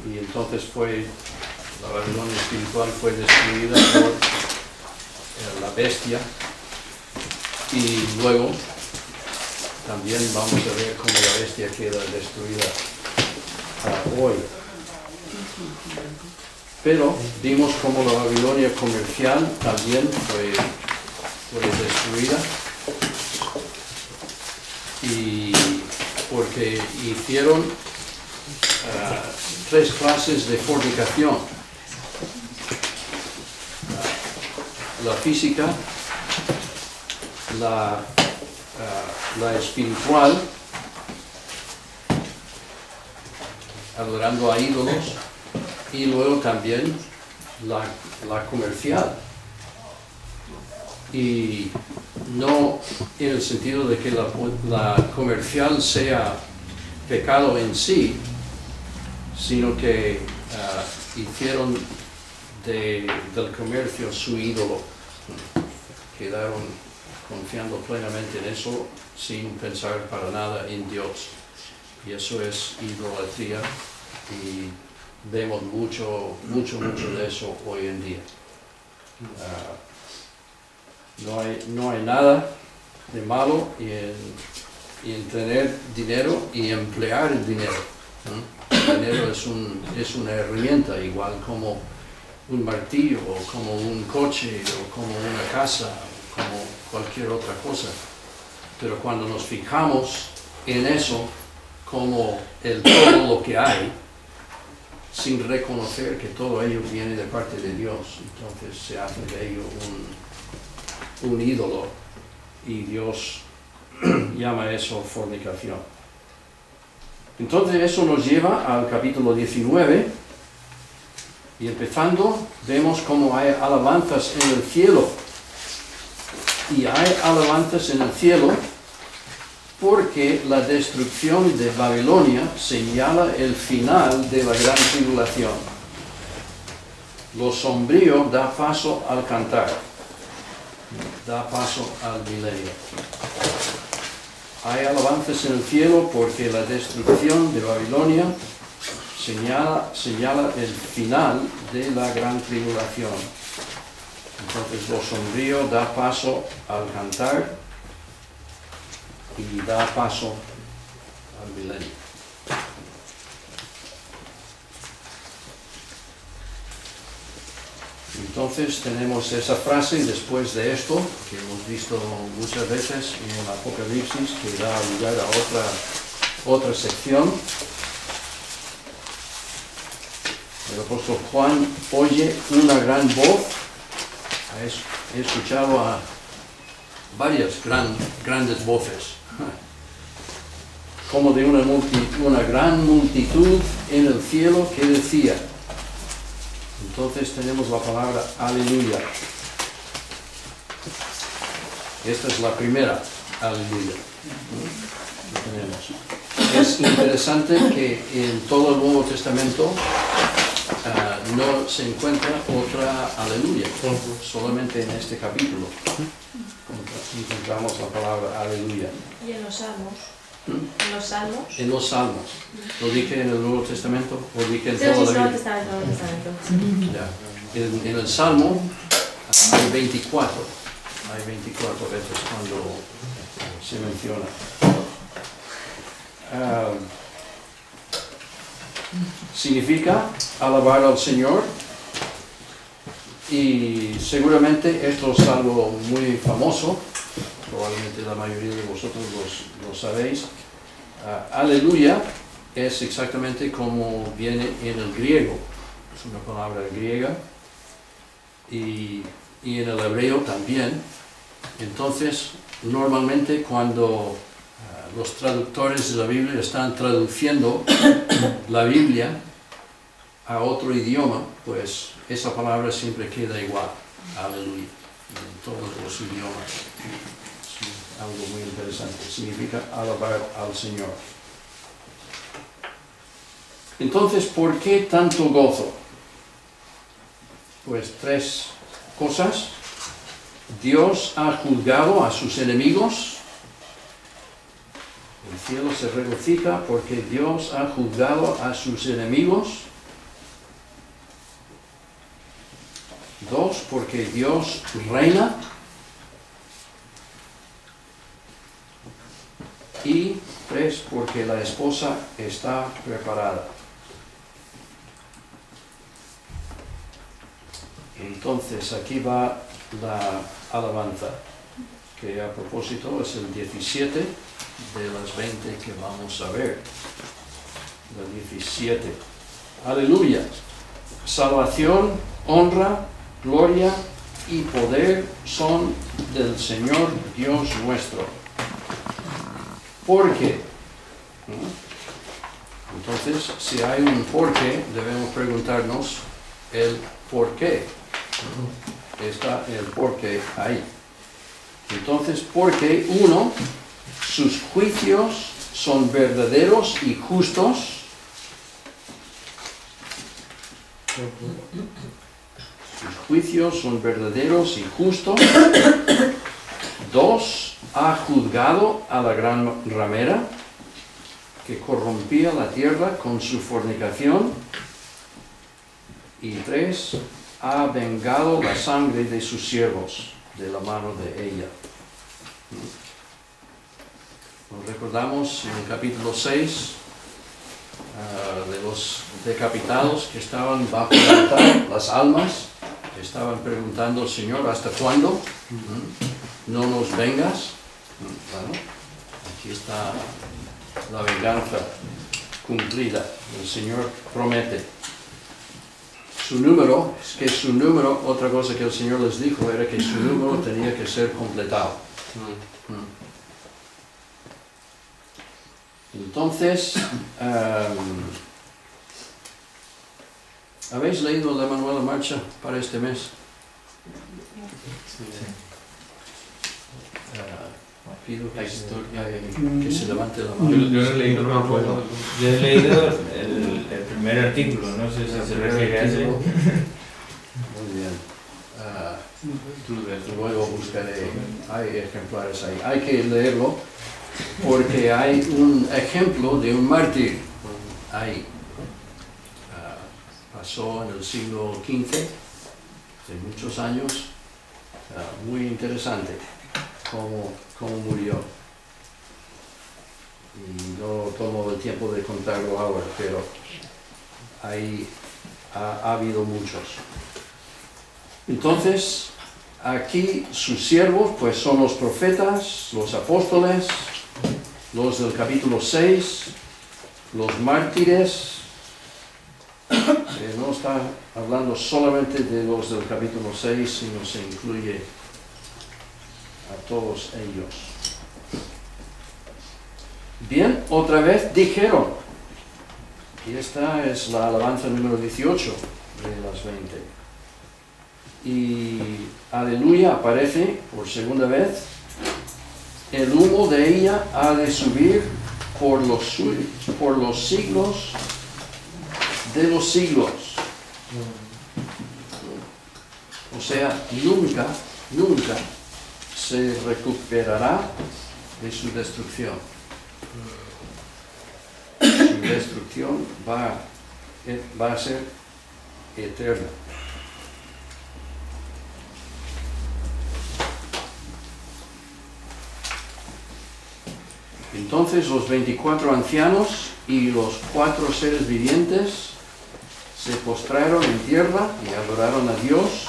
y entonces la Babilonia espiritual fue destruida por la bestia, y luego también vamos a ver cómo la bestia queda destruida hoy. Pero vimos cómo la Babilonia comercial también fue destruida, y porque hicieron 3 clases de fornicación: la física, la espiritual, adorando a ídolos, y luego también la comercial. Y no en el sentido de que la comercial sea pecado en sí, sino que hicieron del comercio su ídolo. Quedaron confiando plenamente en eso, sin pensar para nada en Dios. Y eso es idolatría, y vemos mucho de eso hoy en día. No hay nada de malo en tener dinero y emplear el dinero. El dinero es una herramienta, igual como un martillo, o como un coche, o como una casa, o como cualquier otra cosa. Pero cuando nos fijamos en eso como el todo lo que hay, sin reconocer que todo ello viene de parte de Dios, entonces se hace de ello un ídolo, y Dios llama eso fornicación. Entonces eso nos lleva al capítulo 19, y empezando vemos cómo hay alabanzas en el cielo. Y hay alabanzas en el cielo porque la destrucción de Babilonia señala el final de la gran tribulación. Lo sombrío da paso al cantar, da paso al milenio. Hay alabanzas en el cielo porque la destrucción de Babilonia señala el final de la gran tribulación. Entonces lo sombrío da paso al cantar y da paso al milenio. Entonces tenemos esa frase después de esto, que hemos visto muchas veces en el Apocalipsis, que da lugar a otra sección. El apóstol Juan oye una gran voz. He escuchado a varias grandes voces, como de una gran multitud en el cielo, que decía. Entonces tenemos la palabra aleluya. Esta es la primera aleluya que tenemos. Es interesante que en todo el Nuevo Testamento no se encuentra otra aleluya, solamente en este capítulo encontramos la palabra aleluya. ¿Y en los salmos? ¿En los salmos? En los salmos. ¿Lo dije en el Nuevo Testamento o dije en Sí, todo sí, la Nuevo Biblia? Testamento. Ya. En el Salmo hay 24 veces cuando se menciona. Significa alabar al Señor, y seguramente esto es algo muy famoso, probablemente la mayoría de vosotros lo sabéis. Aleluya es exactamente como viene en el griego, es una palabra griega, y en el hebreo también. Entonces, normalmente cuando los traductores de la Biblia están traduciendo la Biblia a otro idioma, pues esa palabra siempre queda igual, aleluya, en todos los idiomas. Es algo muy interesante, significa alabar al Señor. Entonces, ¿por qué tanto gozo? Pues 3 cosas. Dios ha juzgado a sus enemigos. El cielo se regocija porque Dios ha juzgado a sus enemigos. 2, porque Dios reina. Y 3, porque la esposa está preparada. Entonces, aquí va la alabanza, que a propósito es el 17 de las 20 que vamos a ver. El 17. Aleluya. Salvación, honra, gloria y poder son del Señor Dios nuestro. ¿Por qué? Entonces, si hay un por qué, debemos preguntarnos el por qué. Está el por qué ahí. Entonces, porque 1, sus juicios son verdaderos y justos. Sus juicios son verdaderos y justos. 2, ha juzgado a la gran ramera que corrompía la tierra con su fornicación. Y 3, ha vengado la sangre de sus siervos de la mano de ella. Nos recordamos en el capítulo 6 de los decapitados que estaban bajo el altar, las almas, estaban preguntando al Señor, ¿hasta cuándo? ¿No nos vengas? Bueno, aquí está la venganza cumplida. El Señor promete. Su número, otra cosa que el Señor les dijo era que su número tenía que ser completado. Entonces, ¿habéis leído el Manual en Marcha para este mes? Pido que se levante la mano. Yo no he leído, no me acuerdo. Yo he leído el primer artículo, no sé si se refiere a ese. Muy bien. Luego buscaré, hay ejemplares ahí. Hay que leerlo porque hay un ejemplo de un mártir ahí. Pasó en el siglo XV, hace muchos años. Muy interesante cómo murió. Y no tomo el tiempo de contarlo ahora, pero ahí ha habido muchos. Entonces, aquí sus siervos pues son los profetas, los apóstoles, los del capítulo 6, los mártires. No está hablando solamente de los del capítulo 6, sino se incluye a todos ellos. Bien, otra vez dijeron, y esta es la alabanza número 18 de las 20. Y aleluya aparece por segunda vez. El humo de ella ha de subir por los siglos de los siglos. O sea, nunca se recuperará de su destrucción. Su destrucción va a ser eterna. Entonces los 24 ancianos y los 4 seres vivientes se postraron en tierra y adoraron a Dios.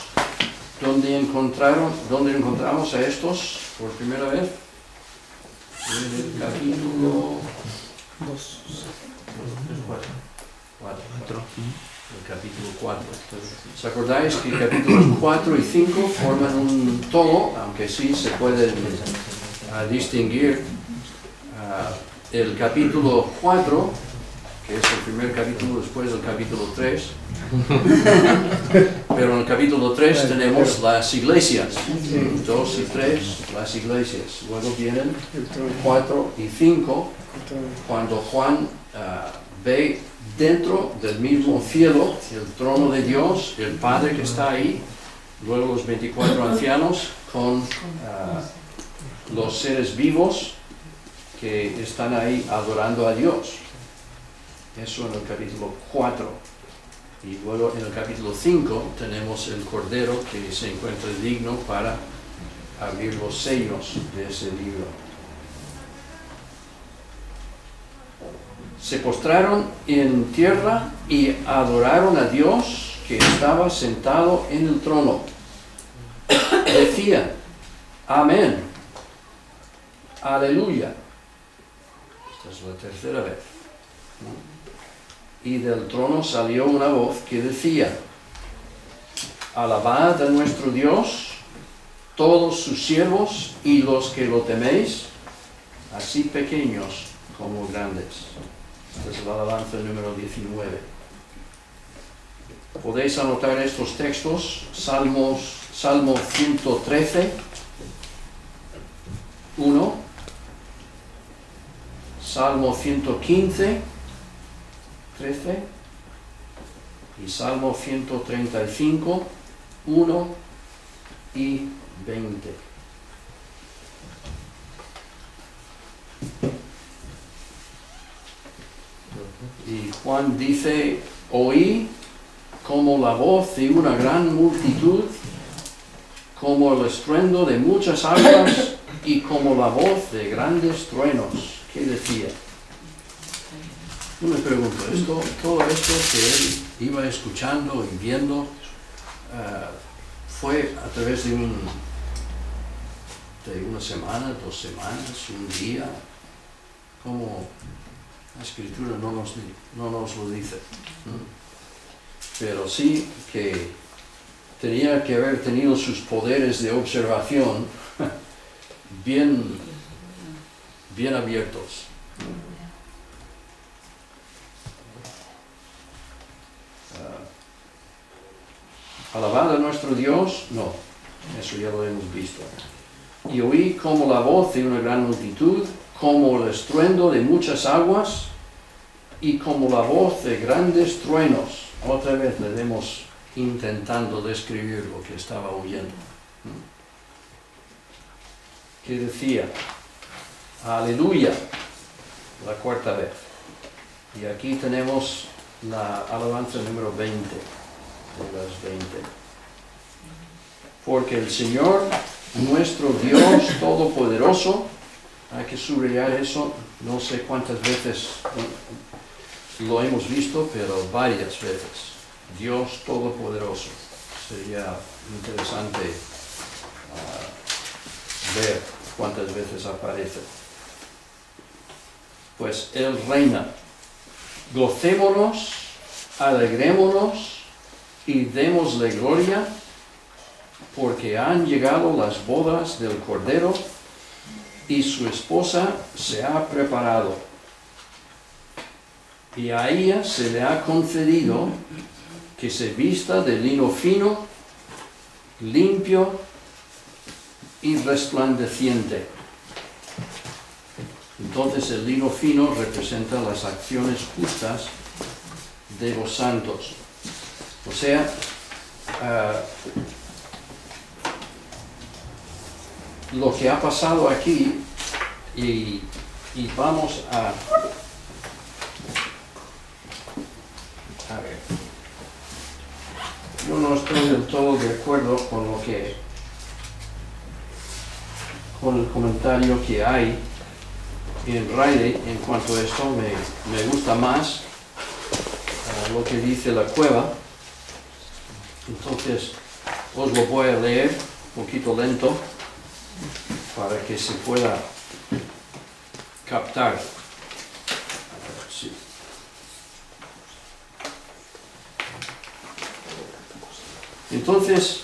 ¿Dónde encontramos a estos por primera vez? En el capítulo 4. El capítulo 4. ¿Os acordáis que capítulos 4 y 5 forman un todo, aunque sí se pueden distinguir? El capítulo 4, que es el primer capítulo después del capítulo 3, pero en el capítulo 3 tenemos las iglesias, 2 y 3, las iglesias. Luego vienen 4 y 5, cuando Juan ve dentro del mismo cielo el trono de Dios, el Padre que está ahí, luego los 24 ancianos con los seres vivos que están ahí adorando a Dios. Eso en el capítulo 4. Y luego en el capítulo 5 tenemos el Cordero que se encuentra digno para abrir los sellos de ese libro. Se postraron en tierra y adoraron a Dios que estaba sentado en el trono. Decían, amén, aleluya. Esta es la tercera vez, ¿no? Y del trono salió una voz que decía, alabad a nuestro Dios, todos sus siervos y los que lo teméis, así pequeños como grandes. Esta es la alabanza número 19. Podéis anotar estos textos, Salmo 113, 1, Salmo 115, 13, y Salmo 135, 1 y 20. Y Juan dice, oí como la voz de una gran multitud, como el estruendo de muchas aguas y como la voz de grandes truenos. ¿Qué decía? Yo me pregunto, todo esto que él iba escuchando y viendo, fue a través de una semana, 2 semanas, un día, como la Escritura no nos lo dice, ¿no? Pero sí que tenía que haber tenido sus poderes de observación bien abiertos. Alabad a nuestro Dios, no, eso ya lo hemos visto. Y oí como la voz de una gran multitud, como el estruendo de muchas aguas y como la voz de grandes truenos. Otra vez le vemos intentando describir lo que estaba oyendo. ¿Qué decía? Aleluya, la 4ª vez. Y aquí tenemos la alabanza número 20, de las 20. Porque el Señor, nuestro Dios Todopoderoso, hay que subrayar eso, no sé cuántas veces lo hemos visto, pero varias veces. Dios Todopoderoso. Sería interesante ver cuántas veces aparece. Pues Él reina. Gocémonos, alegrémonos y démosle gloria, porque han llegado las bodas del Cordero y su esposa se ha preparado. Y a ella se le ha concedido que se vista de lino fino, limpio y resplandeciente. Entonces el lino fino representa las acciones justas de los santos. O sea, lo que ha pasado aquí, y vamos a ver, yo no estoy del todo de acuerdo con el comentario que hay en Riley en cuanto a esto. Me gusta más lo que dice la Cueva. Entonces os lo voy a leer un poquito lento para que se pueda captar. Sí. Entonces,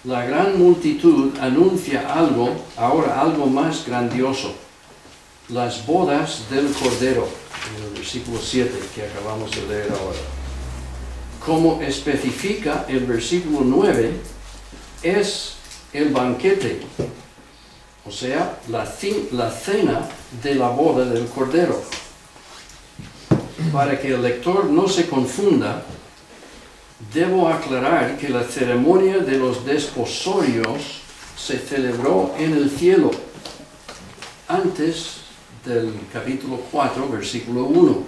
la gran multitud anuncia ahora algo más grandioso: las bodas del Cordero, en el versículo 7 que acabamos de leer ahora. Como especifica el versículo 9, es el banquete, o sea, la cena de la boda del Cordero. Para que el lector no se confunda, debo aclarar que la ceremonia de los desposorios se celebró en el cielo, antes del capítulo 4, versículo 1. O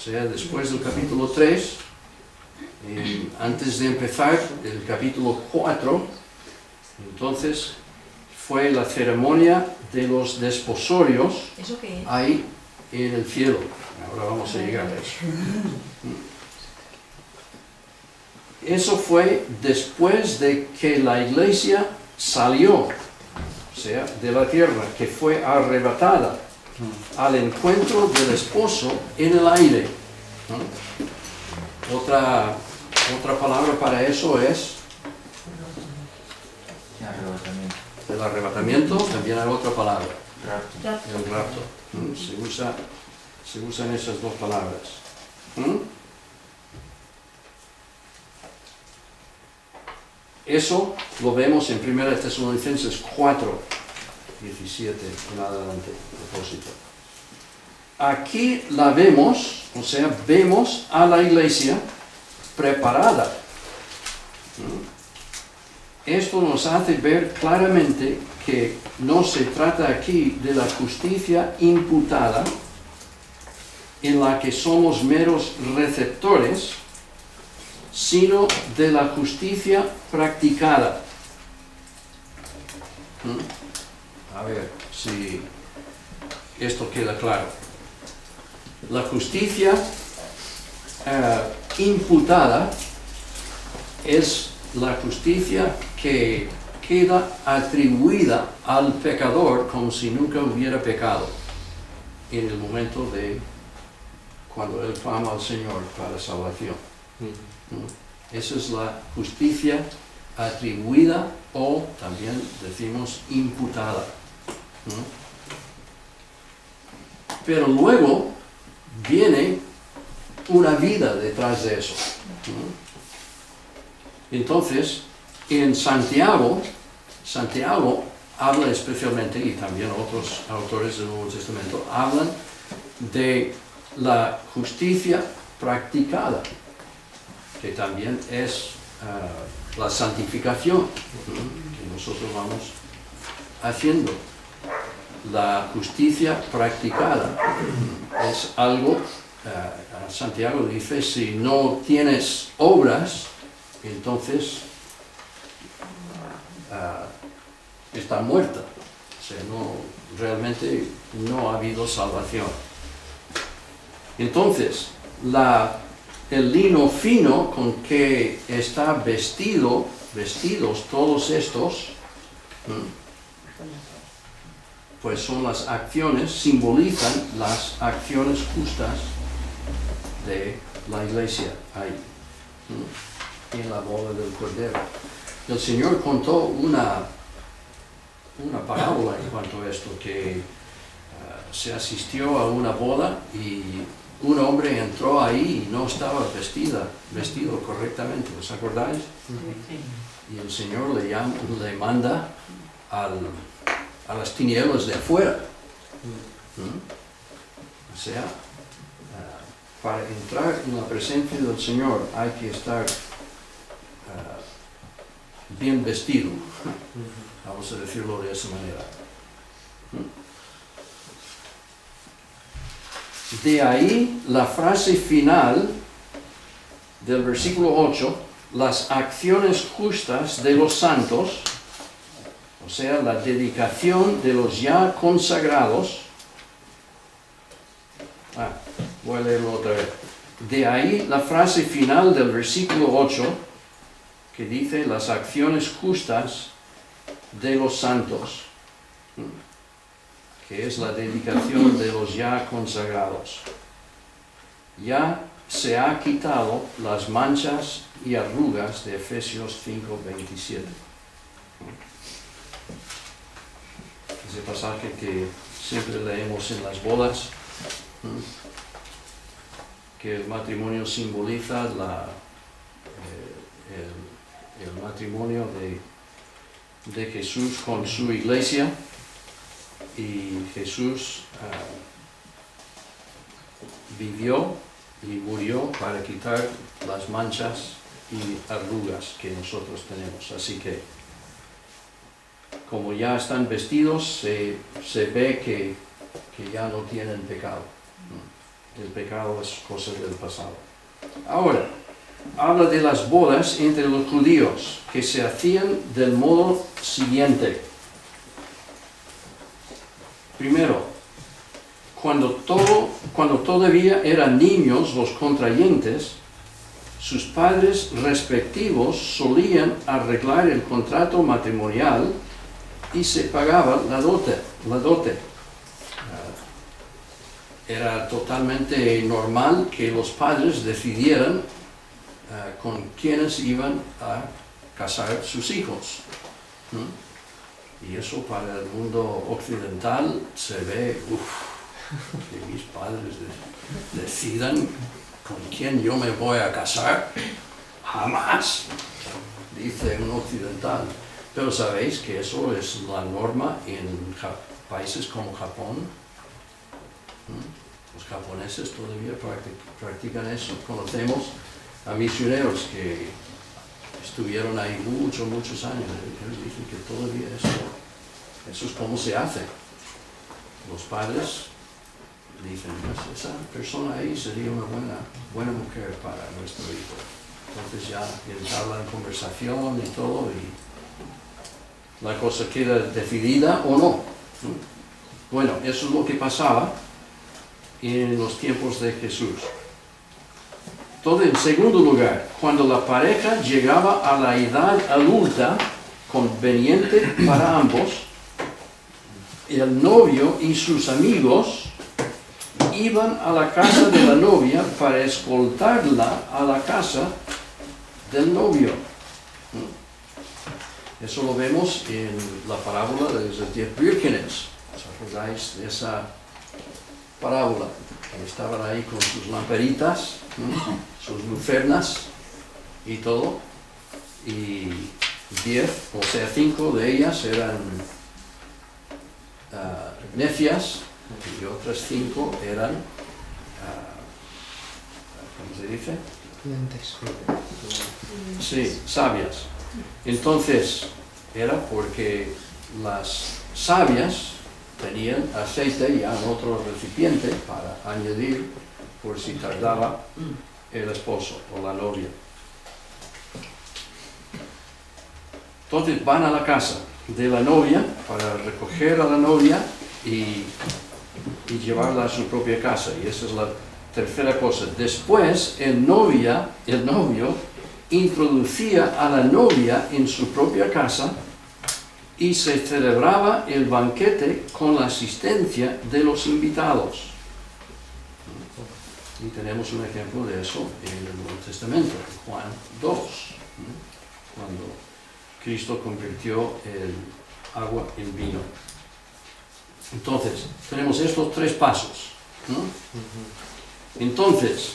sea, después del capítulo 3, Antes de empezar el capítulo 4, entonces fue la ceremonia de los desposorios ¿Eso qué es? ahí en el cielo. Ahora vamos a llegar a eso. Eso fue después de que la iglesia salió, o sea, de la tierra, que fue arrebatada al encuentro del esposo en el aire, ¿no? Otra palabra para eso es Arrebatamiento. el arrebatamiento, también hay otra palabra, Rapto. el rapto. Se usan esas dos palabras. Eso lo vemos en 1 Tesalonicenses 4, 17 en adelante, propósito. Aquí la vemos, o sea, vemos a la iglesia preparada. Esto nos hace ver claramente que no se trata aquí de la justicia imputada, en la que somos meros receptores, sino de la justicia practicada. A ver si esto queda claro. La justicia imputada es la justicia que queda atribuida al pecador como si nunca hubiera pecado en el momento de cuando él clama al Señor para salvación. Esa es la justicia atribuida o también decimos imputada. Pero luego viene una vida detrás de eso. Entonces, en Santiago habla especialmente, y también otros autores del Nuevo Testamento, hablan de la justicia practicada, que también es la santificación que nosotros vamos haciendo. La justicia practicada es algo, Santiago dice, si no tienes obras, entonces está muerta. O sea, realmente no ha habido salvación. Entonces, el lino fino con que está vestidos todos estos, pues son las acciones, simbolizan las acciones justas de la iglesia ahí, en la boda del Cordero. El Señor contó una parábola en cuanto a esto, que se asistió a una boda y un hombre entró ahí y no estaba vestido correctamente, ¿os acordáis? Y el Señor le manda a las tinieblas de afuera. O sea, para entrar en la presencia del Señor hay que estar bien vestido, vamos a decirlo de esa manera. De ahí la frase final del versículo 8, las acciones justas de los santos, o sea, la dedicación de los ya consagrados. Voy a leerlo otra vez. De ahí la frase final del versículo 8, que dice las acciones justas de los santos, que es la dedicación de los ya consagrados. Ya se ha quitado las manchas y arrugas de Efesios 5:27. Ese pasaje que siempre leemos en las bodas, que el matrimonio simboliza el matrimonio de Jesús con su iglesia, y Jesús vivió y murió para quitar las manchas y arrugas que nosotros tenemos. Así que, como ya están vestidos, se ve que ya no tienen pecado. El pecado es cosa del pasado. Ahora, habla de las bodas entre los judíos, que se hacían del modo siguiente. Primero, cuando todavía eran niños los contrayentes, sus padres respectivos solían arreglar el contrato matrimonial y se pagaba la dote. Era totalmente normal que los padres decidieran con quienes iban a casar sus hijos. Y eso para el mundo occidental se ve, que mis padres decidan con quién yo me voy a casar. Jamás, dice un occidental. Pero sabéis que eso es la norma en países como Japón. Los japoneses todavía practican eso. Conocemos a misioneros que estuvieron ahí muchos años. Ellos dicen que todavía eso es como se hace. Los padres dicen, pues esa persona ahí sería una buena mujer para nuestro hijo. Entonces ya entablan conversación y todo, y la cosa queda decidida o no. Bueno, eso es lo que pasaba en los tiempos de Jesús. Entonces, en segundo lugar, cuando la pareja llegaba a la edad adulta conveniente para ambos, el novio y sus amigos iban a la casa de la novia para escoltarla a la casa del novio. Eso lo vemos en la parábola de los 10 vírgenes. ¿Os acordáis de esa parábola? Estaban ahí con sus lamparitas, sus lucernas y todo, y 10, o sea 5 de ellas eran necias y otras 5 eran, ¿cómo se dice? Sí, sabias. Entonces, era porque las sabias tenían aceite ya en otro recipiente para añadir por si tardaba el esposo o la novia. Entonces van a la casa de la novia para recoger a la novia y llevarla a su propia casa. Y esa es la tercera cosa. Después el novio introducía a la novia en su propia casa y se celebraba el banquete con la asistencia de los invitados. Y tenemos un ejemplo de eso en el Nuevo Testamento, en Juan 2, cuando Cristo convirtió el agua en vino. Entonces, tenemos estos 3 pasos. Entonces,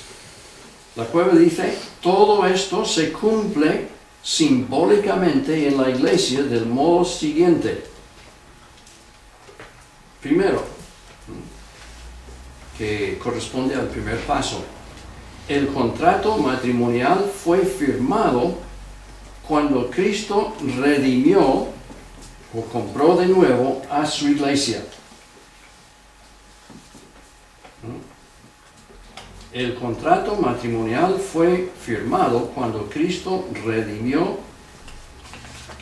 la cueva dice, todo esto se cumple simbólicamente en la iglesia del modo siguiente. Primero, que corresponde al primer paso, el contrato matrimonial fue firmado cuando Cristo redimió o compró de nuevo a su iglesia. El contrato matrimonial fue firmado cuando Cristo redimió,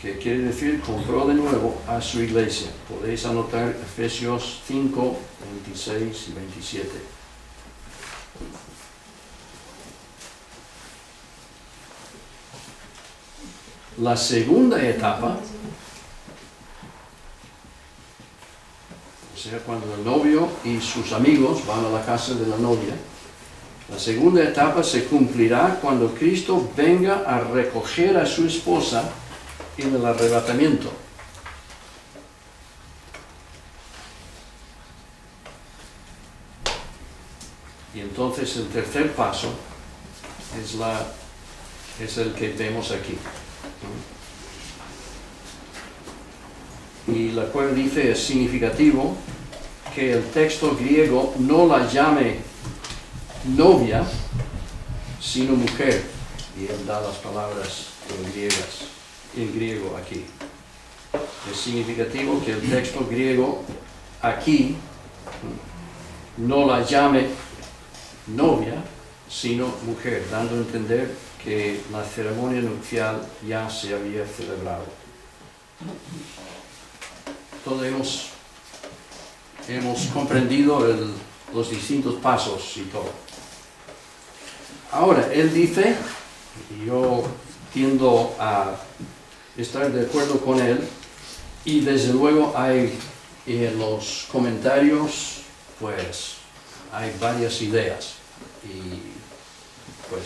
que quiere decir compró de nuevo a su iglesia. Podéis anotar Efesios 5, 26 y 27. La segunda etapa, o sea, cuando el novio y sus amigos van a la casa de la novia, la segunda etapa se cumplirá cuando Cristo venga a recoger a su esposa en el arrebatamiento. Y entonces el tercer paso es el que vemos aquí. Y la cual dice es significativo que el texto griego no la llame novia, sino mujer. Y él da las palabras en griego aquí. Es significativo que el texto griego aquí no la llame novia, sino mujer, dando a entender que la ceremonia nupcial ya se había celebrado. Todos hemos comprendido los distintos pasos y todo. Ahora, él dice, y yo tiendo a estar de acuerdo con él, y desde luego hay en los comentarios, pues, hay varias ideas, y pues,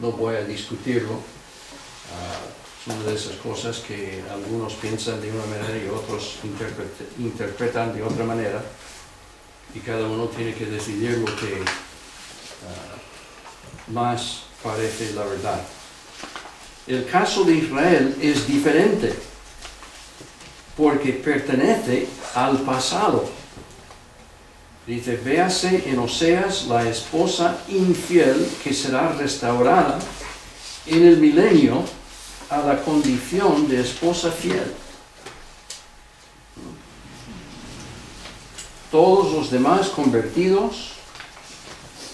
no voy a discutirlo. Es una de esas cosas que algunos piensan de una manera y otros interpretan de otra manera, y cada uno tiene que decidir lo que más parece la verdad. El caso de Israel es diferente, porque pertenece al pasado. Dice, véase en Oseas la esposa infiel que será restaurada en el milenio a la condición de esposa fiel. Todos los demás convertidos,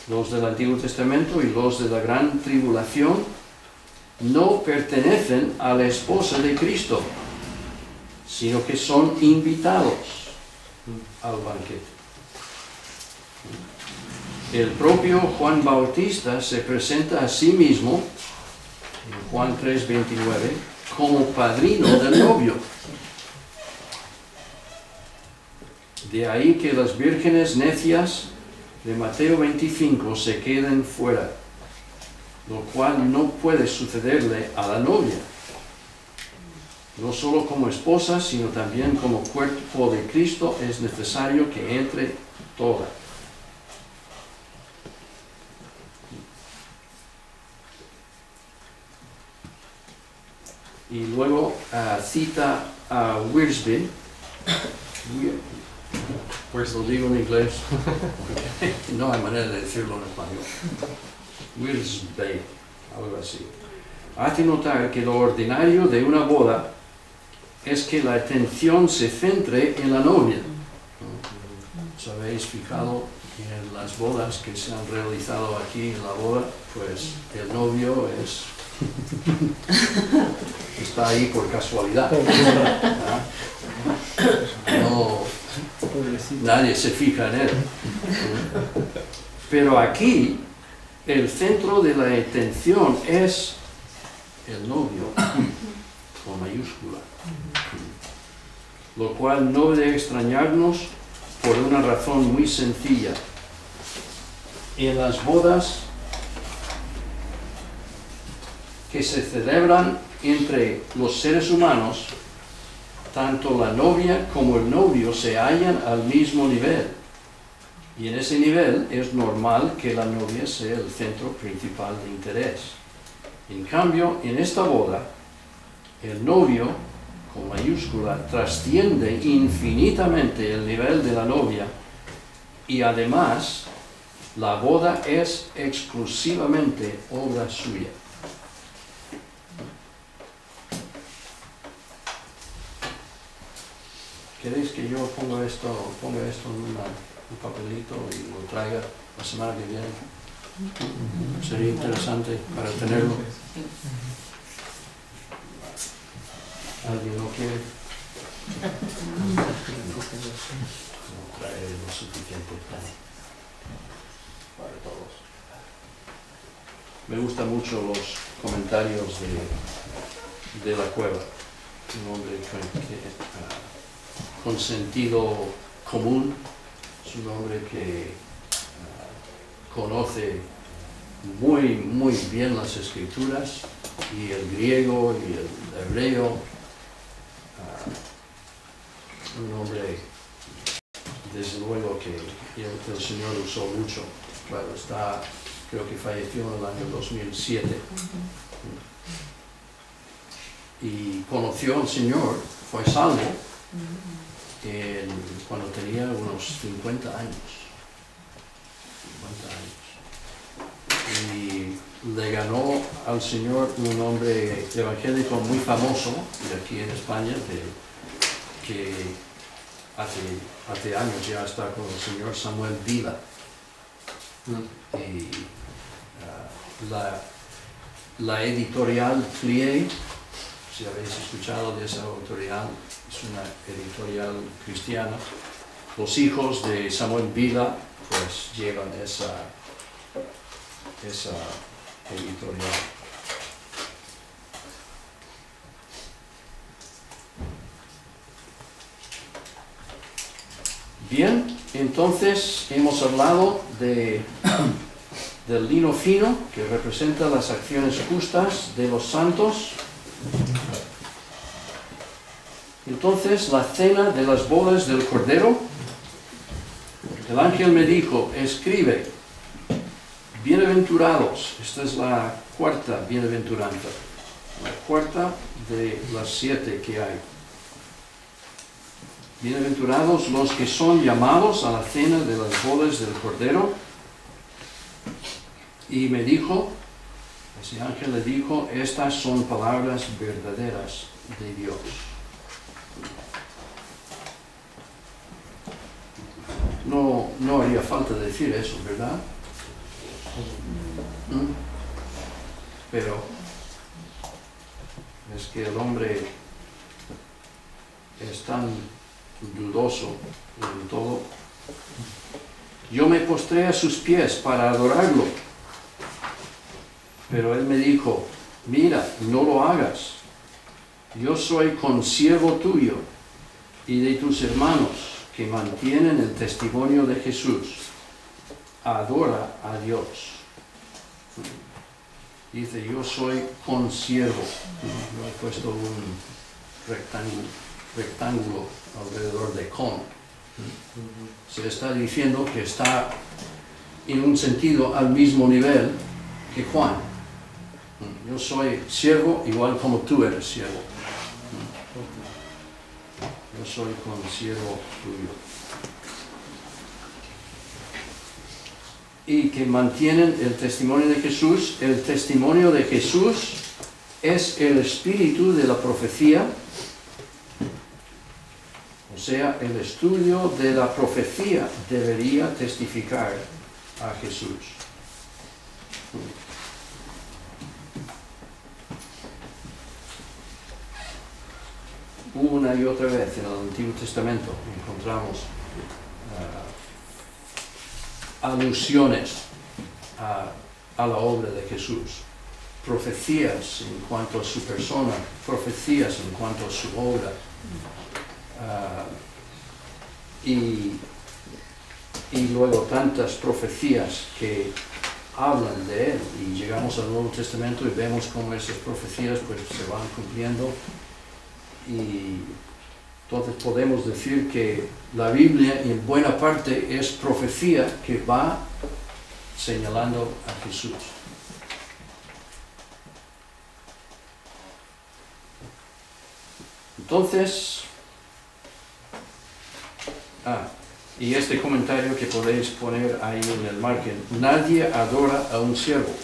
los del Antiguo Testamento y los de la gran tribulación, no pertenecen a la esposa de Cristo, sino que son invitados al banquete. El propio Juan Bautista se presenta a sí mismo, en Juan 3:29, como padrino del novio. De ahí que las vírgenes necias de Mateo 25 se queden fuera, lo cual no puede sucederle a la novia, no solo como esposa, sino también como cuerpo de Cristo es necesario que entre toda. Y luego cita a Wiersbe, pues lo digo en inglés, no hay manera de decirlo en español. Wiersbe, algo así. Hace notar que lo ordinario de una boda es que la atención se centre en la novia. ¿Os habéis fijado en las bodas que se han realizado aquí en la boda? Pues el novio está ahí por casualidad. No, nadie se fija en él. Pero aquí el centro de la atención es el novio, con mayúscula. Lo cual no debe extrañarnos por una razón muy sencilla. En las bodas que se celebran entre los seres humanos, tanto la novia como el novio se hallan al mismo nivel. Y en ese nivel es normal que la novia sea el centro principal de interés. En cambio, en esta boda, el novio, con mayúscula, trasciende infinitamente el nivel de la novia, y además, la boda es exclusivamente obra suya. ¿Queréis que yo ponga esto en un papelito y lo traiga la semana que viene? Sería interesante para tenerlo. ¿Alguien lo quiere? No trae lo suficiente para todos. Me gustan mucho los comentarios de la Cueva. Un hombre con sentido común, es un hombre que conoce muy bien las escrituras, y el griego y el hebreo. Un hombre, desde luego, que el Señor usó mucho. Claro, creo que falleció en el año 2007. Y conoció al Señor, fue salvo cuando tenía unos 50 años. Y le ganó al Señor un hombre evangélico muy famoso de aquí en España, que hace años ya está con el Señor, Samuel Vila. Y la editorial Plie, si habéis escuchado de esa editorial, es una editorial cristiana. Los hijos de Samuel Vila pues llevan esa editorial. Bien, entonces hemos hablado del lino fino, que representa las acciones justas de los santos. Entonces, la cena de las bodas del Cordero. El ángel me dijo, escribe, bienaventurados, esta es la cuarta bienaventuranza, la cuarta de las 7 que hay. Bienaventurados los que son llamados a la cena de las bodas del Cordero. Y me dijo, ese ángel le dijo, estas son palabras verdaderas de Dios. No haría falta decir eso, ¿verdad? Pero es que el hombre es tan dudoso en todo. Yo me postré a sus pies para adorarlo, pero él me dijo, mira, no lo hagas. Yo soy consiervo tuyo y de tus hermanos que mantienen el testimonio de Jesús. Adora a Dios. Dice, yo soy consiervo. Yo he puesto un rectángulo alrededor de con. Se está diciendo que está en un sentido al mismo nivel que Juan. Yo soy siervo igual como tú eres siervo. Yo soy consiervo tuyo. Y que mantienen el testimonio de Jesús. El testimonio de Jesús es el espíritu de la profecía. O sea, el estudio de la profecía debería testificar a Jesús. Una y otra vez en el Antiguo Testamento encontramos alusiones a la obra de Jesús, profecías en cuanto a su persona, profecías en cuanto a su obra, y luego tantas profecías que hablan de él, y llegamos al Nuevo Testamento y vemos cómo esas profecías pues se van cumpliendo. Y entonces podemos decir que la Biblia en buena parte es profecía que va señalando a Jesús. Entonces, y este comentario que podéis poner ahí en el margen, nadie adora a un siervo.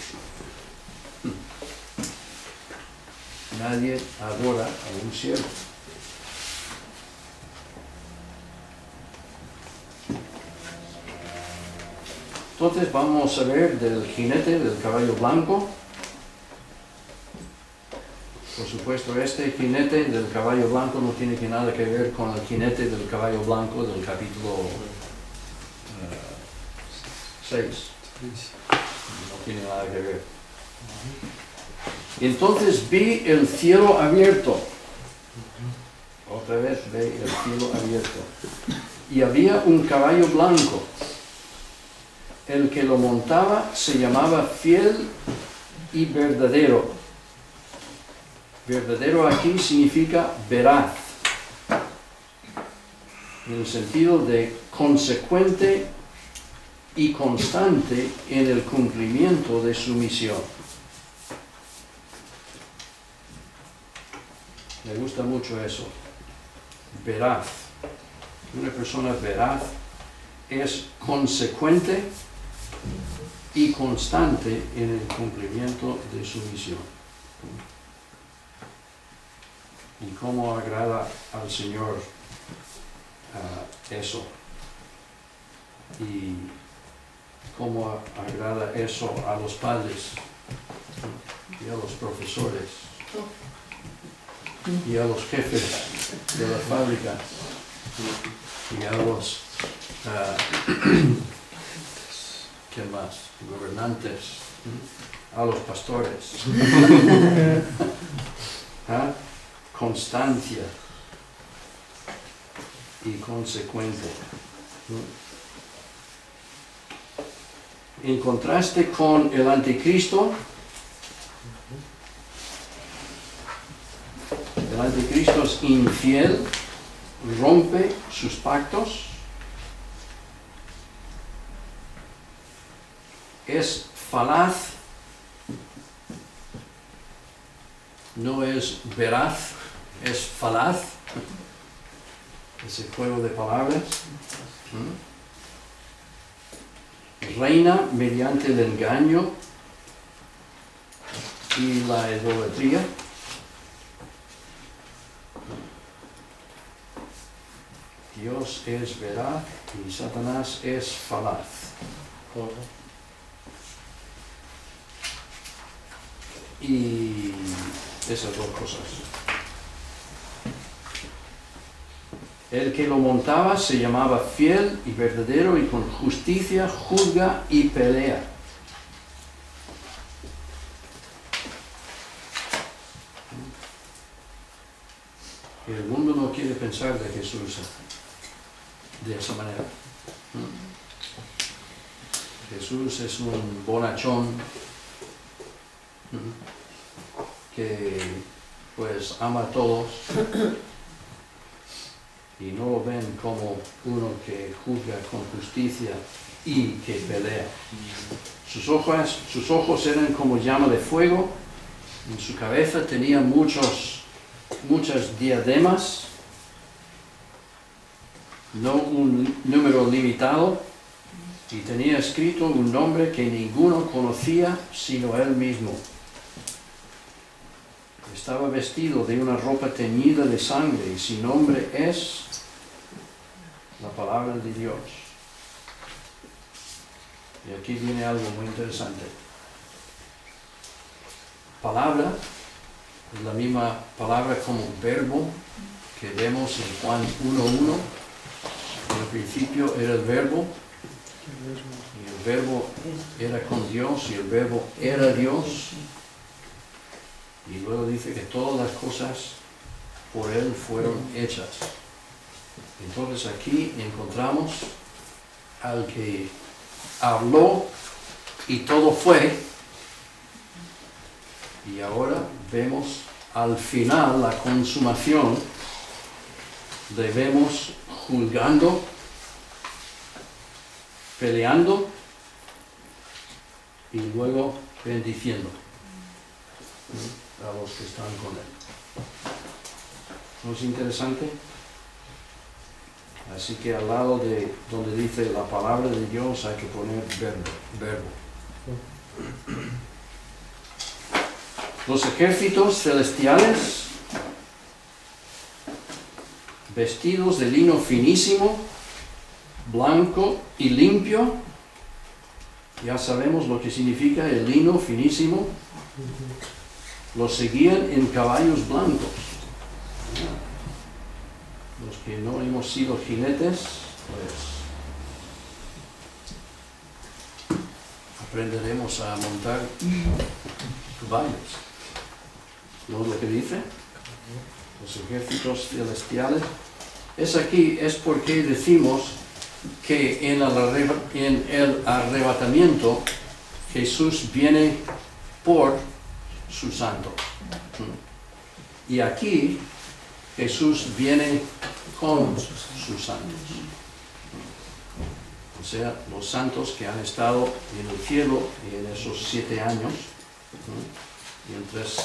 Nadie adora a un siervo. Entonces vamos a ver del jinete del caballo blanco. Por supuesto, este jinete del caballo blanco no tiene nada que ver con el jinete del caballo blanco del capítulo 6. No tiene nada que ver. Entonces vi el cielo abierto. Otra vez ve el cielo abierto. Y había un caballo blanco. El que lo montaba se llamaba Fiel y Verdadero. Verdadero aquí significa veraz, en el sentido de consecuente y constante en el cumplimiento de su misión. Me gusta mucho eso, veraz. Una persona veraz es consecuente y constante en el cumplimiento de su misión. Y cómo agrada al Señor eso. Y cómo agrada eso a los padres y a los profesores y a los jefes de la fábrica y a los ¿qué más? Gobernantes, a los pastores. ¿Ah? Constancia y consecuente. En contraste con el anticristo, el anticristo es infiel, rompe sus pactos, es falaz, no es veraz, es falaz, ese juego de palabras. Reina mediante el engaño y la idolatría. Dios es veraz y Satanás es falaz. Y esas dos cosas. El que lo montaba se llamaba fiel y verdadero y con justicia juzga y pelea. El mundo no quiere pensar de Jesús de esa manera. Jesús es un bonachón que pues ama a todos y no lo ven como uno que juzga con justicia y que pelea. Sus ojos eran como llama de fuego, en su cabeza tenía muchas diademas, no un número limitado, y tenía escrito un nombre que ninguno conocía sino él mismo. Estaba vestido de una ropa teñida de sangre y su nombre es la palabra de Dios. Y aquí viene algo muy interesante. Palabra es la misma palabra como verbo que vemos en Juan 1:1. En el principio era el verbo, y el verbo era con Dios, y el verbo era Dios. Y luego dice que todas las cosas por Él fueron hechas. Entonces aquí encontramos al que habló y todo fue. Y ahora vemos al final la consumación. Le vemos juzgando, peleando y luego bendiciendo a los que están con él. ¿No es interesante? Así que al lado de donde dice la palabra de Dios hay que poner verbo. Los ejércitos celestiales, vestidos de lino finísimo, blanco y limpio. Ya sabemos lo que significa el lino finísimo. Los seguían en caballos blancos. Los que no hemos sido jinetes, pues aprenderemos a montar caballos. ¿No es lo que dice? Los ejércitos celestiales. Es porque decimos que en el arrebatamiento Jesús viene por sus santos. Y aquí Jesús viene con sus santos. O sea, los santos que han estado en el cielo en esos 7 años, mientras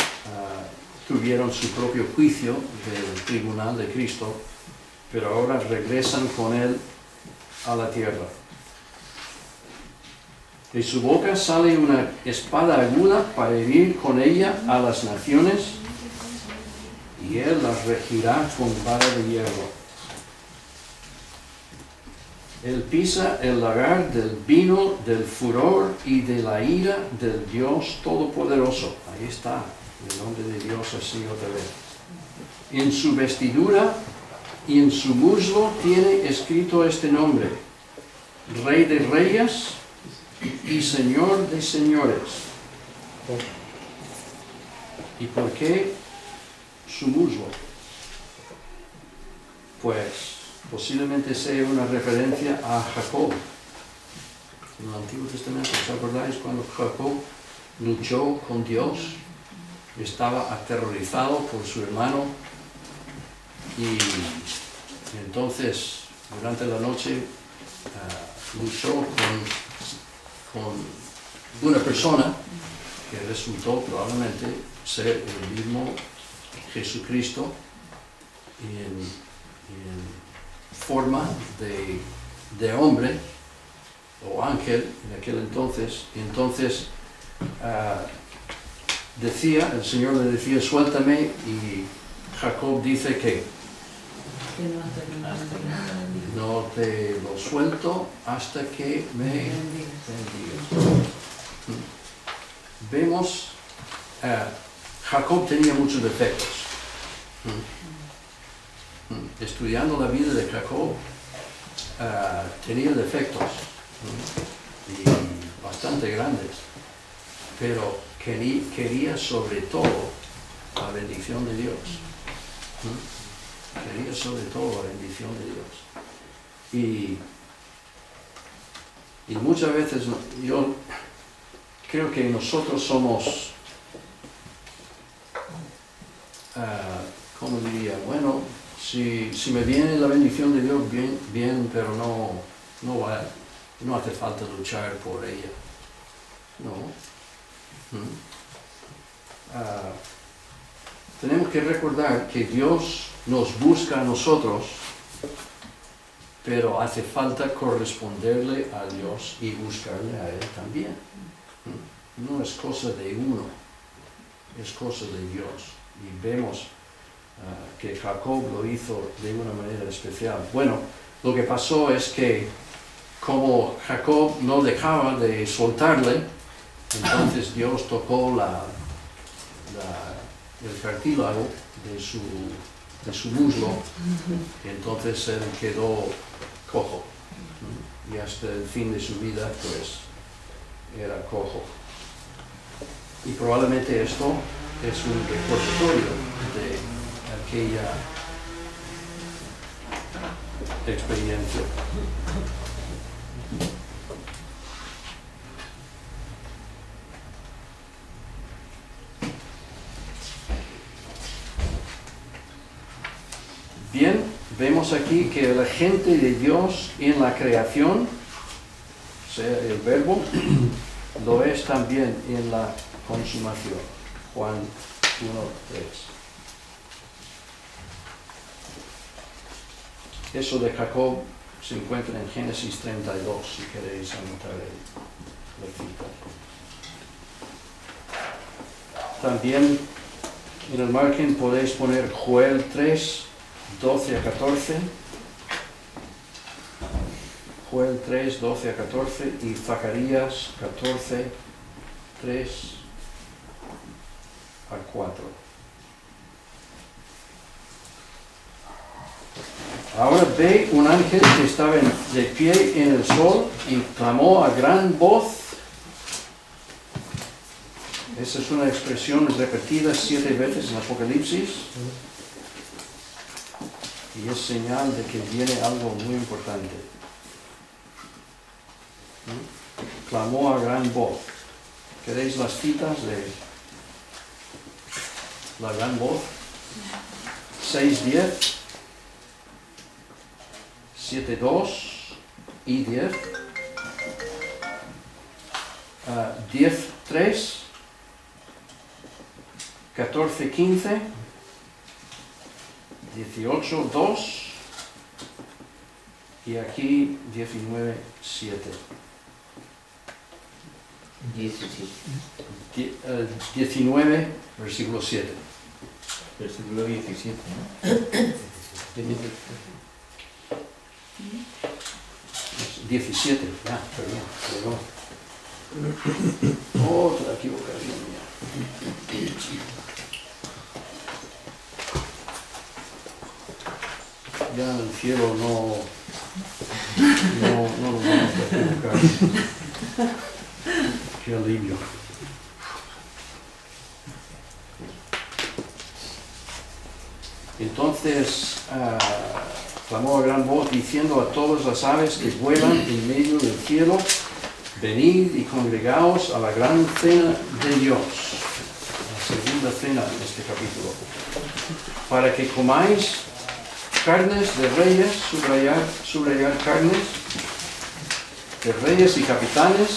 tuvieron su propio juicio del tribunal de Cristo, pero ahora regresan con Él a la tierra. De su boca sale una espada aguda para herir con ella a las naciones, y Él las regirá con vara de hierro. Él pisa el lagar del vino, del furor y de la ira del Dios Todopoderoso. Ahí está, el nombre de Dios así otra vez. En su vestidura y en su muslo tiene escrito este nombre: Rey de Reyes y Señor de Señores. ¿Y por qué su muslo? Pues posiblemente sea una referencia a Jacob. En el Antiguo Testamento, ¿os acordáis cuando Jacob luchó con Dios? Estaba aterrorizado por su hermano y entonces durante la noche luchó con una persona que resultó probablemente ser el mismo Jesucristo en forma de hombre o ángel en aquel entonces. Y entonces el Señor le decía: suéltame, y Jacob dice que no te lo suelto hasta que me bendigas. Vemos, Jacob tenía muchos defectos. Estudiando la vida de Jacob, tenía defectos y bastante grandes, pero quería sobre todo la bendición de Dios. Quería sobre todo la bendición de Dios. Y muchas veces yo creo que nosotros somos, ¿cómo diría? Bueno, si me viene la bendición de Dios, bien, pero no hace falta luchar por ella. No. Tenemos que recordar que Dios nos busca a nosotros, pero hace falta corresponderle a Dios y buscarle a Él también. No es cosa de uno, es cosa de Dios. Y vemos que Jacob lo hizo de una manera especial. Bueno, lo que pasó es que como Jacob no dejaba de soltarle, entonces Dios tocó el cartílago de su muslo, y entonces él quedó cojo. Y hasta el fin de su vida, pues, era cojo. Y probablemente esto es un recordatorio de aquella experiencia. Bien, vemos aquí que el agente de Dios en la creación, o sea, el verbo, lo es también en la consumación. Juan 1:3. Eso de Jacob se encuentra en Génesis 32, si queréis anotar la cita. También en el margen podéis poner Joel 3, 12 a 14. Joel 3, 12 a 14 y Zacarías 14, 3 a 4. Ahora ve un ángel que estaba de pie en el sol y clamó a gran voz. Esa es una expresión repetida 7 veces en Apocalipsis. Y es señal de que viene algo muy importante. Clamó a gran voz. ¿Queréis las citas de la gran voz? 6:10, 7:2 y 10. 10:3, 14:15, 18:2 y aquí 19:7. 19, versículo 7. Versículo 17, ¿no? 17, ya, perdón. Otra equivocación mía. Ya en el cielo no nos vamos a equivocar. Qué alivio. Entonces clamó a gran voz diciendo a todas las aves que vuelan en medio del cielo: venid y congregaos a la gran cena de Dios, la segunda cena de este capítulo, para que comáis carnes de reyes, subrayar carnes de reyes y capitanes,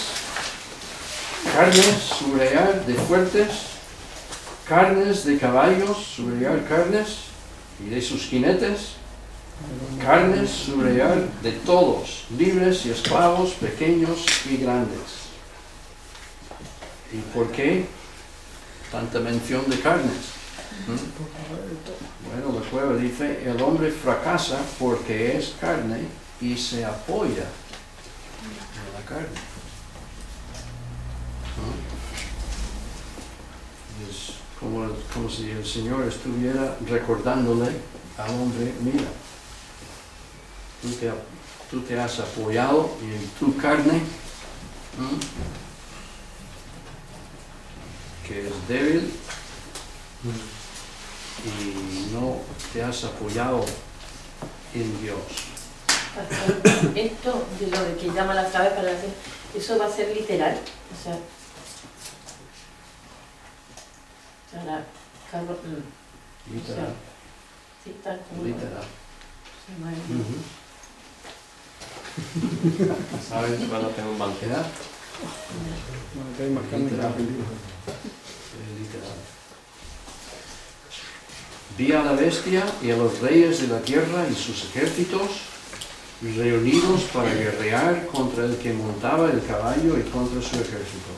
carnes, subrayar de fuertes, carnes de caballos, subrayar carnes, y de sus jinetes, carnes, subrayar de todos, libres y esclavos, pequeños y grandes. ¿Y por qué tanta mención de carnes? Bueno, la cueva dice: el hombre fracasa porque es carne y se apoya en la carne. Es como si el Señor estuviera recordándole al hombre: mira, tú te has apoyado en tu carne, que es débil, y no te has apoyado en Dios. Esto de lo de que llama las aves para hacer, ¿eso va a ser literal? O sea, Literal. Sí, tal como Literal. ¿Sabes cuando tengo un banquete? Literal. Vi a la bestia y a los reyes de la tierra y sus ejércitos reunidos para guerrear contra el que montaba el caballo y contra su ejército.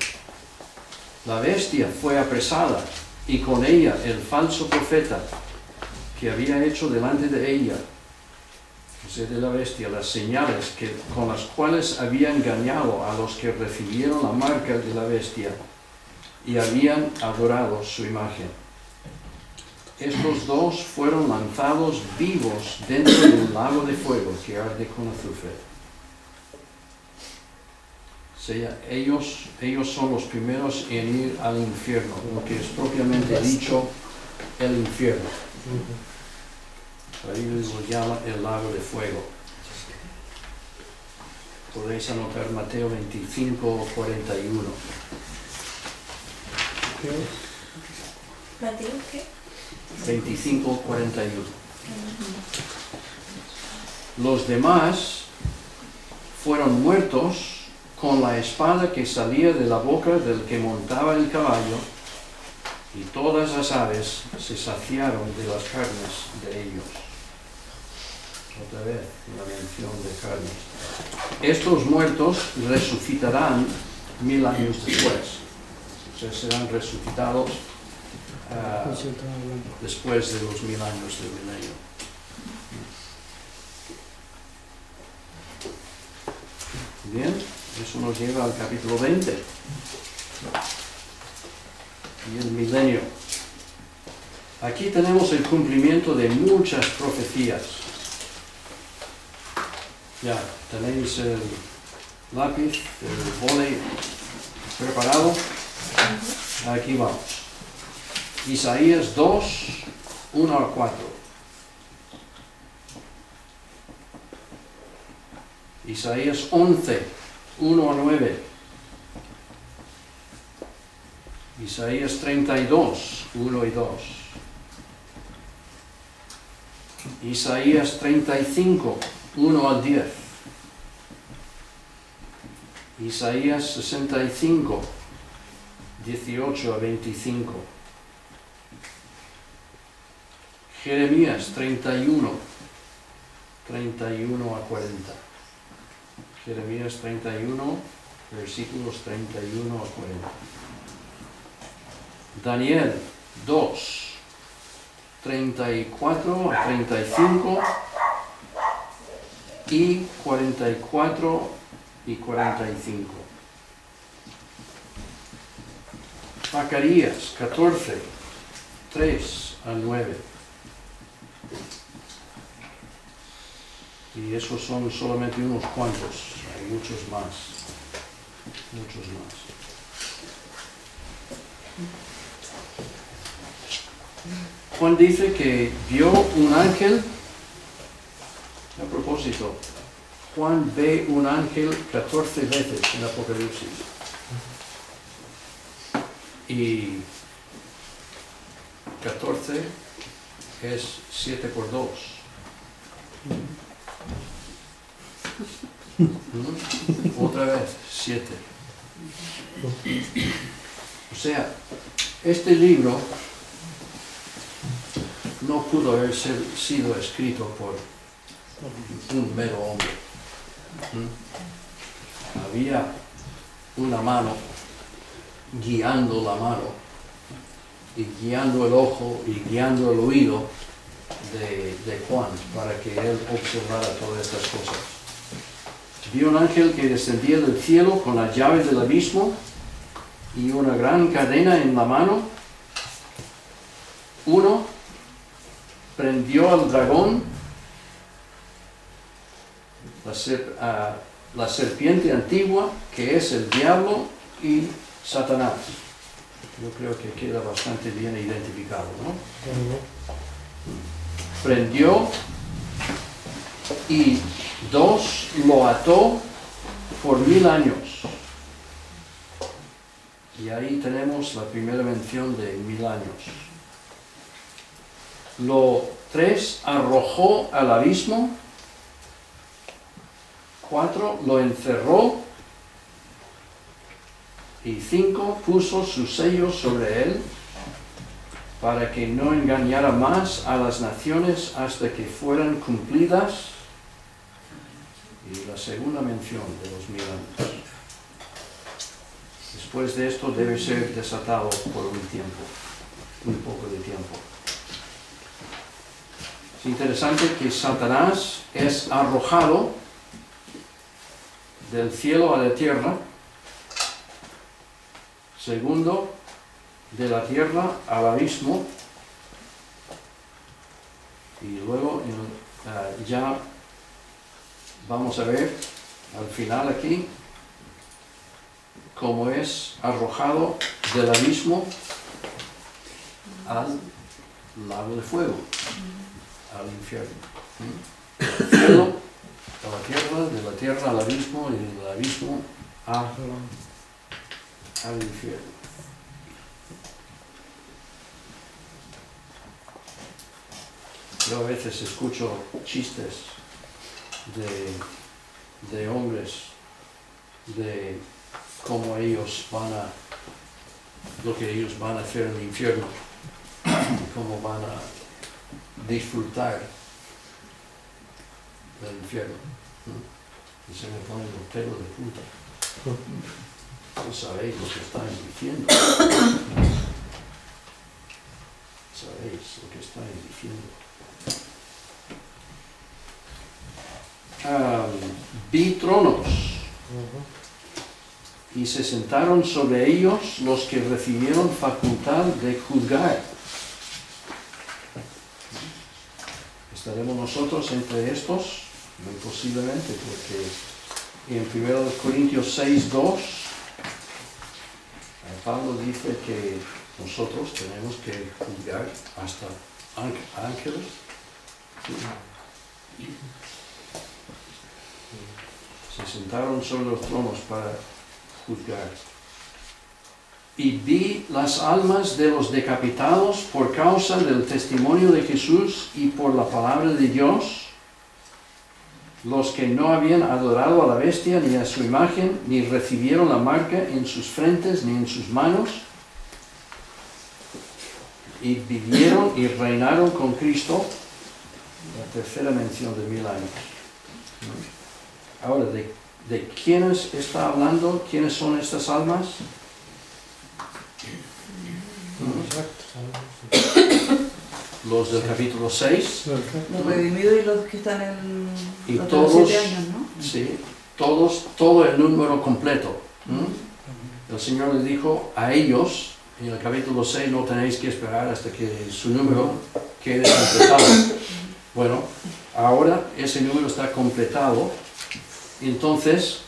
La bestia fue apresada, y con ella el falso profeta que había hecho delante de ella, o sea, de la bestia, las señales con las cuales había engañado a los que recibieron la marca de la bestia y habían adorado su imagen. Estos dos fueron lanzados vivos dentro de un lago de fuego que arde con azufre. O sea, ellos son los primeros en ir al infierno, lo que es propiamente dicho el infierno. La Biblia lo llama el lago de fuego. Podéis anotar Mateo 25, 41. ¿Mateo qué? 25, 41. Los demás fueron muertos con la espada que salía de la boca del que montaba el caballo, y todas las aves se saciaron de las carnes de ellos. Otra vez la mención de carnes. Estos muertos resucitarán 1000 años después. O sea, serán resucitados después de los 1000 años del milenio. Bien, eso nos lleva al capítulo 20 y el milenio. Aquí tenemos el cumplimiento de muchas profecías. Ya, tenéis el lápiz, el boli preparado. Aquí vamos. Isaías 2, 1 a 4. Isaías 11, 1 a 9. Isaías 32, 1 y 2. Isaías 35, 1 al 10. Isaías 65, 18 a 25. Jeremías 31, 31 a 40. Jeremías 31, versículos 31 a 40. Daniel 2, 34 a 35 y 44 y 45. Zacarías 14, 3 a 9. Y esos son solamente unos cuantos, hay muchos más. Muchos más. Juan dice que vio un ángel. A propósito, Juan ve un ángel 14 veces en Apocalipsis. Y 14 es 7 por 2. Otra vez, 7. O sea, este libro no pudo haber sido escrito por un mero hombre. Había una mano guiando la mano y guiando el ojo y guiando el oído de Juan para que él observara todas estas cosas. Vio un ángel que descendía del cielo con las llaves del abismo y una gran cadena en la mano. Uno prendió al dragón, la serpiente antigua, que es el diablo y Satanás. Yo creo que queda bastante bien identificado, ¿no? Prendió y 2 lo ató por 1000 años. Y ahí tenemos la primera mención de 1000 años. Lo 3 arrojó al abismo. 4 lo encerró. Y 5 puso sus sellos sobre él para que no engañara más a las naciones hasta que fueran cumplidas. Y la segunda mención de los 1000 años. Después de esto debe ser desatado por un tiempo, un poco de tiempo. Es interesante que Satanás es arrojado del cielo a la tierra. Segundo, de la tierra al abismo. Y luego ya vamos a ver al final aquí cómo es arrojado del abismo al lago de fuego, al infierno. Del cielo a la tierra, de la tierra al abismo y del abismo al infierno. Yo a veces escucho chistes de hombres, de cómo ellos lo que ellos van a hacer en el infierno, y cómo van a disfrutar del infierno. Y se me ponen los pelos de punta. No sabéis lo que estáis diciendo. Sabéis lo que estáis diciendo. Vi tronos y se sentaron sobre ellos los que recibieron facultad de juzgar. ¿Estaremos nosotros entre estos? Muy posiblemente, porque en 1 Corintios 6:2 Pablo dice que nosotros tenemos que juzgar hasta ángeles. Se sentaron sobre los tronos para juzgar. Y vi las almas de los decapitados por causa del testimonio de Jesús y por la palabra de Dios, los que no habían adorado a la bestia ni a su imagen, ni recibieron la marca en sus frentes ni en sus manos, y vivieron y reinaron con Cristo. La tercera mención de 1000 años. Ahora, ¿de quiénes está hablando? ¿Quiénes son estas almas? Los del capítulo 6. Los redimidos y los que están en y los todos, 7 años, ¿no? sí, todo el número completo. El Señor les dijo a ellos, en el capítulo 6, no tenéis que esperar hasta que su número quede completado. Bueno, ahora ese número está completado, entonces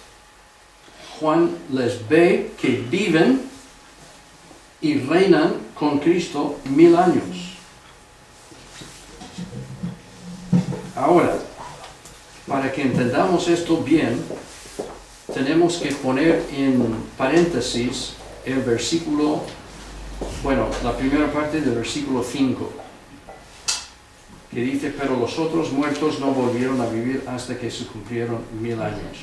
Juan les ve que viven y reinan con Cristo 1000 años. Ahora, para que entendamos esto bien, tenemos que poner en paréntesis el versículo, bueno, la primera parte del versículo 5, que dice, pero los otros muertos no volvieron a vivir hasta que se cumplieron 1000 años.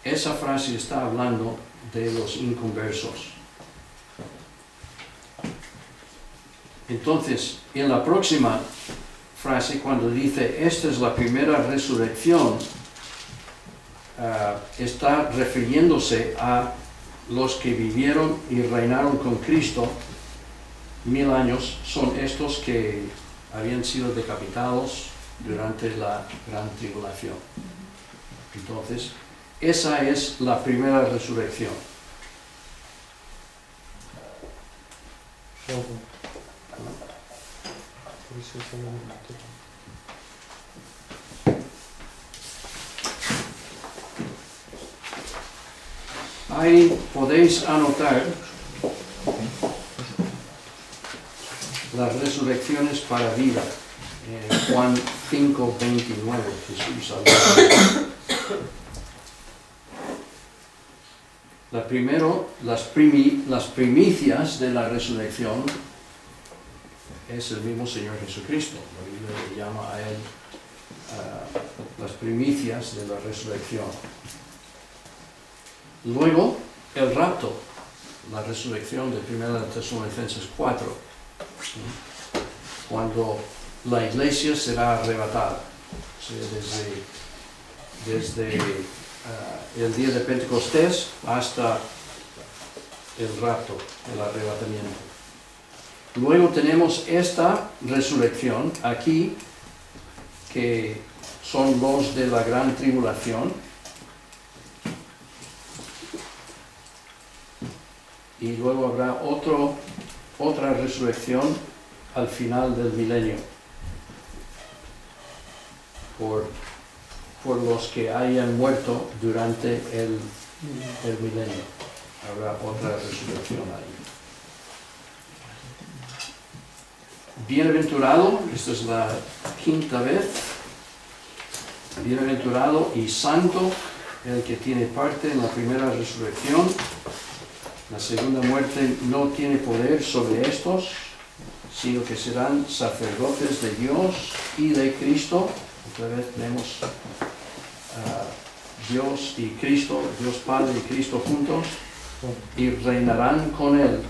Esa frase está hablando de los inconversos. Entonces, en la próxima frase, cuando dice, esta es la primera resurrección, está refiriéndose a los que vivieron y reinaron con Cristo 1000 años, son estos que habían sido decapitados durante la gran tribulación. Entonces, esa es la primera resurrección. Ahí podéis anotar las resurrecciones para vida. Juan 5:29, Jesús habló. Las primicias de la resurrección es el mismo Señor Jesucristo. La Biblia le llama a Él las primicias de la resurrección. Luego, el rapto, la resurrección de 1 Tesalonicenses 4, cuando la iglesia será arrebatada. O sea, desde el día de Pentecostés hasta el rapto, el arrebatamiento. Luego tenemos esta resurrección aquí, que son los de la gran tribulación. Y luego habrá otra resurrección al final del milenio, por los que hayan muerto durante el milenio. Habrá otra resurrección ahí. Bienaventurado, esta es la 5ª vez, bienaventurado y santo el que tiene parte en la primera resurrección. La segunda muerte no tiene poder sobre estos, sino que serán sacerdotes de Dios y de Cristo. Otra vez tenemos Dios y Cristo, Dios Padre y Cristo juntos, y reinarán con Él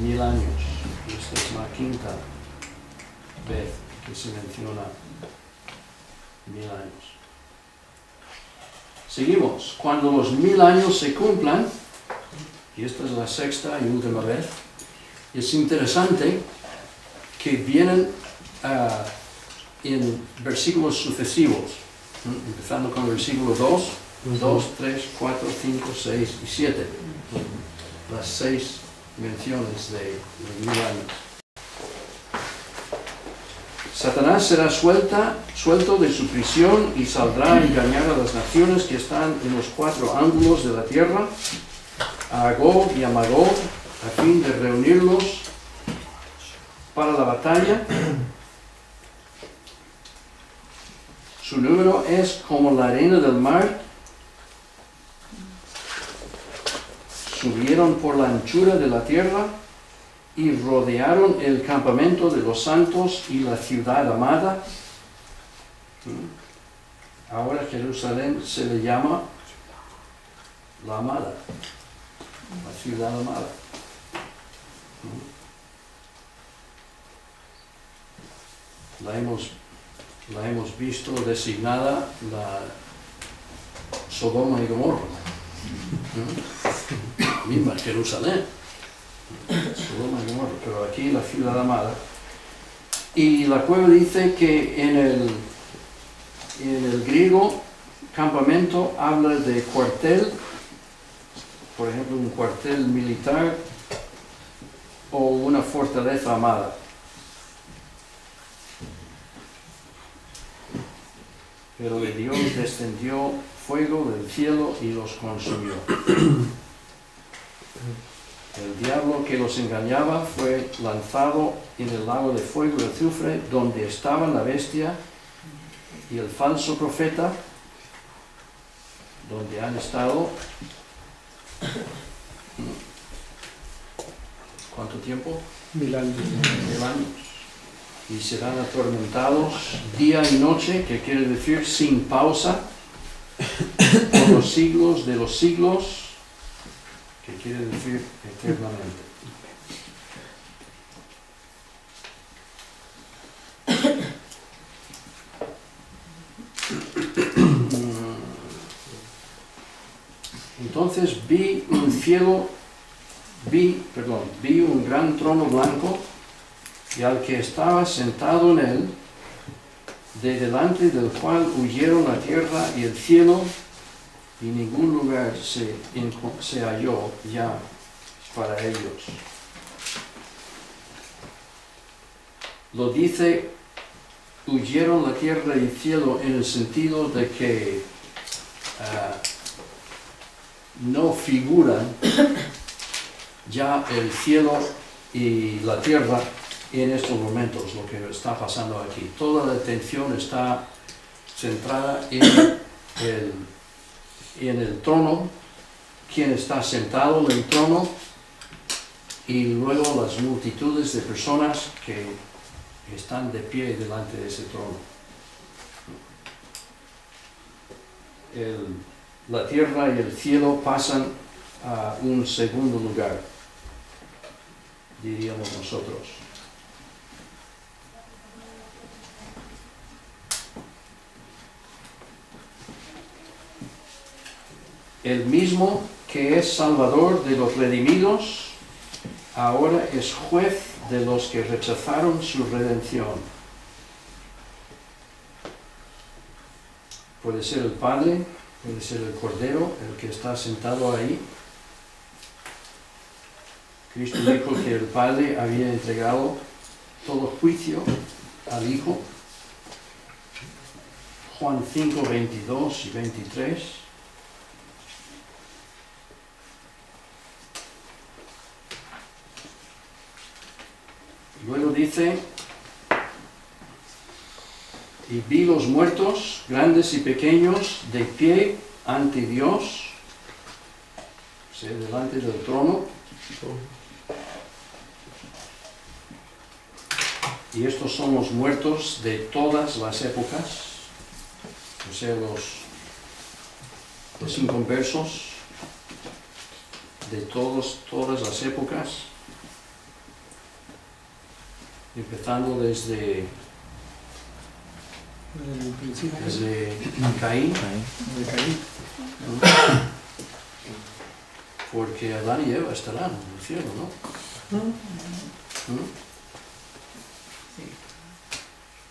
1000 años. Esta es la 5ª vez que se menciona 1000 años. Seguimos. Cuando los 1000 años se cumplan, y esta es la 6ª y última vez, es interesante que vienen en versículos sucesivos, empezando con el versículo 2, 3, 4, 5, 6 y 7. Las 6 menciones de 1000 años. Satanás será suelto de su prisión y saldrá a engañar a las naciones que están en los 4 ángulos de la tierra, a Gog y a Magog, a fin de reunirlos para la batalla. Su número es como la arena del mar. Subieron por la anchura de la tierra y rodearon el campamento de los santos y la ciudad amada. Ahora Jerusalén se le llama la amada, la ciudad amada. La hemos visto designada la Sodoma y Gomorra. Misma Jerusalén, Sodoma y Gomorra, pero aquí la ciudad amada. Y la cueva dice que En el griego, campamento habla de cuartel, por ejemplo, un cuartel militar o una fortaleza armada. Pero de Dios descendió fuego del cielo y los consumió. El diablo que los engañaba fue lanzado en el lago de fuego y azufre, donde estaban la bestia y el falso profeta, donde han estado. ¿Cuánto tiempo? 1000 años. 1000 años. Y serán atormentados día y noche, que quiere decir sin pausa, por los siglos de los siglos, que quiere decir eternamente. Entonces vi un gran trono blanco y al que estaba sentado en él, de delante del cual huyeron la tierra y el cielo, y ningún lugar se halló ya para ellos. Lo dice, huyeron la tierra y el cielo en el sentido de que no figuran ya el cielo y la tierra en estos momentos, lo que está pasando aquí. Toda la atención está centrada en el trono, quien está sentado en el trono, y luego las multitudes de personas que están de pie delante de ese trono. La tierra y el cielo pasan a un segundo lugar, diríamos nosotros. El mismo que es Salvador de los redimidos, ahora es juez de los que rechazaron su redención. Puede ser el Padre, puede ser el Cordero, el que está sentado ahí. Cristo dijo que el Padre había entregado todo juicio al Hijo. Juan 5, 22 y 23. Luego dice, y vi los muertos, grandes y pequeños, de pie ante Dios, o sea, delante del trono. Y estos son los muertos de todas las épocas, o sea, los inconversos de todas las épocas, empezando desde Caín, porque Adán y Eva estarán en el cielo, ¿no?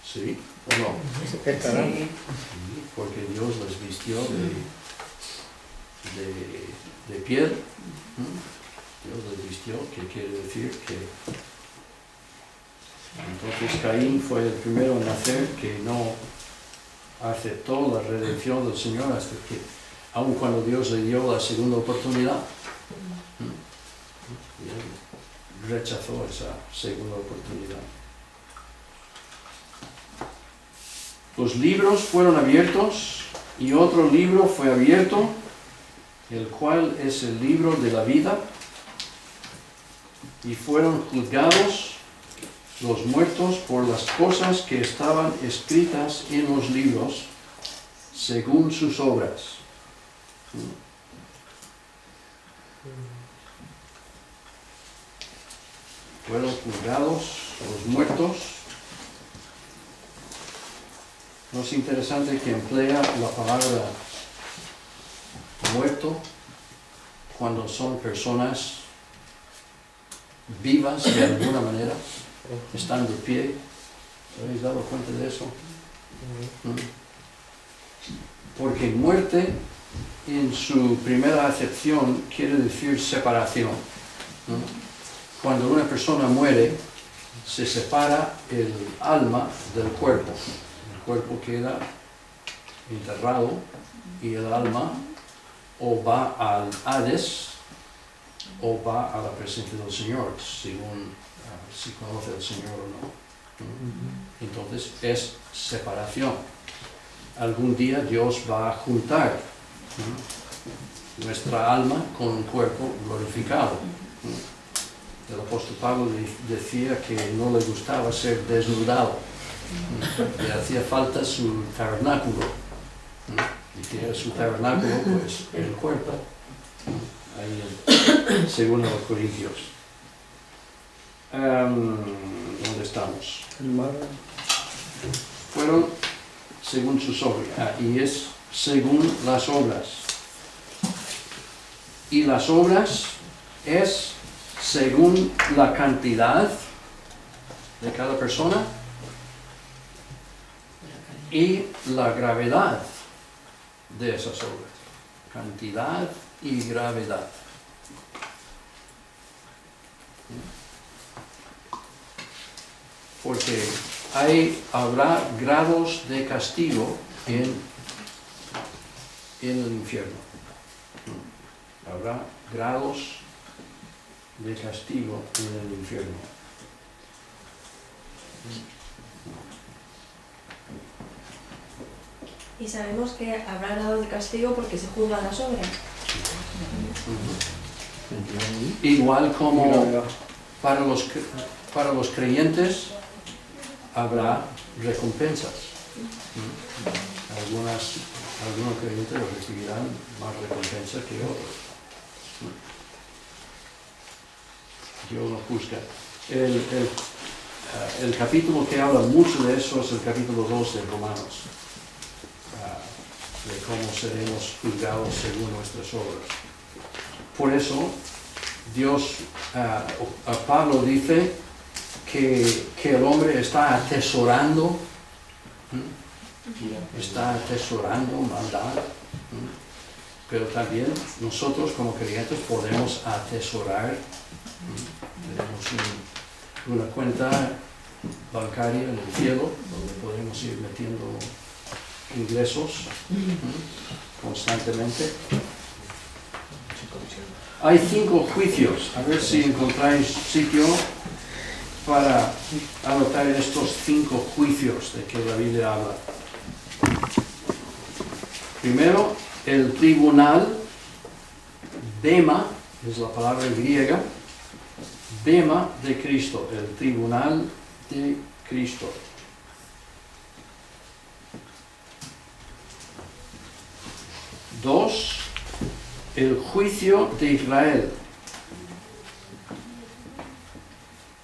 ¿Sí o no? Estarán. Sí, porque Dios les vistió de piel. Dios les vistió, que quiere decir que entonces Caín fue el primero en nacer que no aceptó la redención del Señor, hasta que, aun cuando Dios le dio la segunda oportunidad, y él rechazó esa segunda oportunidad. Los libros fueron abiertos y otro libro fue abierto, el cual es el libro de la vida, y fueron juzgados los muertos por las cosas que estaban escritas en los libros, según sus obras. Fueron juzgados los muertos. ¿No es interesante que emplea la palabra muerto cuando son personas vivas de alguna manera? Están de pie. ¿Habéis dado cuenta de eso? porque muerte en su primera acepción quiere decir separación, ¿no? Cuando una persona muere, se separa el alma del cuerpo. El cuerpo queda enterrado y el alma o va al Hades o va a la presencia del Señor, según si conoce al Señor o no. Entonces es separación. Algún día Dios va a juntar nuestra alma con un cuerpo glorificado. El apóstol Pablo decía que no le gustaba ser desnudado, le hacía falta su tabernáculo. Y que era su tabernáculo, pues el cuerpo, ahí según los Corintios. ¿Dónde estamos? Fueron según sus obras, y es según las obras. Y las obras es según la cantidad de cada persona y la gravedad de esas obras. Cantidad y gravedad. Porque habrá grados de castigo en el infierno. Habrá grados de castigo en el infierno. Y sabemos que habrá grado de castigo porque se juzgan las obras. Igual como para los creyentes habrá recompensas. Algunos creyentes recibirán más recompensa que otros. Dios no juzga. El capítulo que habla mucho de eso es el capítulo 2 de Romanos, de cómo seremos juzgados según nuestras obras. Por eso, Pablo dice que el hombre está atesorando maldad, pero también nosotros como creyentes podemos atesorar. Tenemos una cuenta bancaria en el cielo donde podemos ir metiendo ingresos constantemente. Hay 5 juicios. A ver si encontráis sitio para anotar estos 5 juicios de que la Biblia habla. Primero, el tribunal, bema, es la palabra griega, bema de Cristo, el tribunal de Cristo. Dos, el juicio de Israel.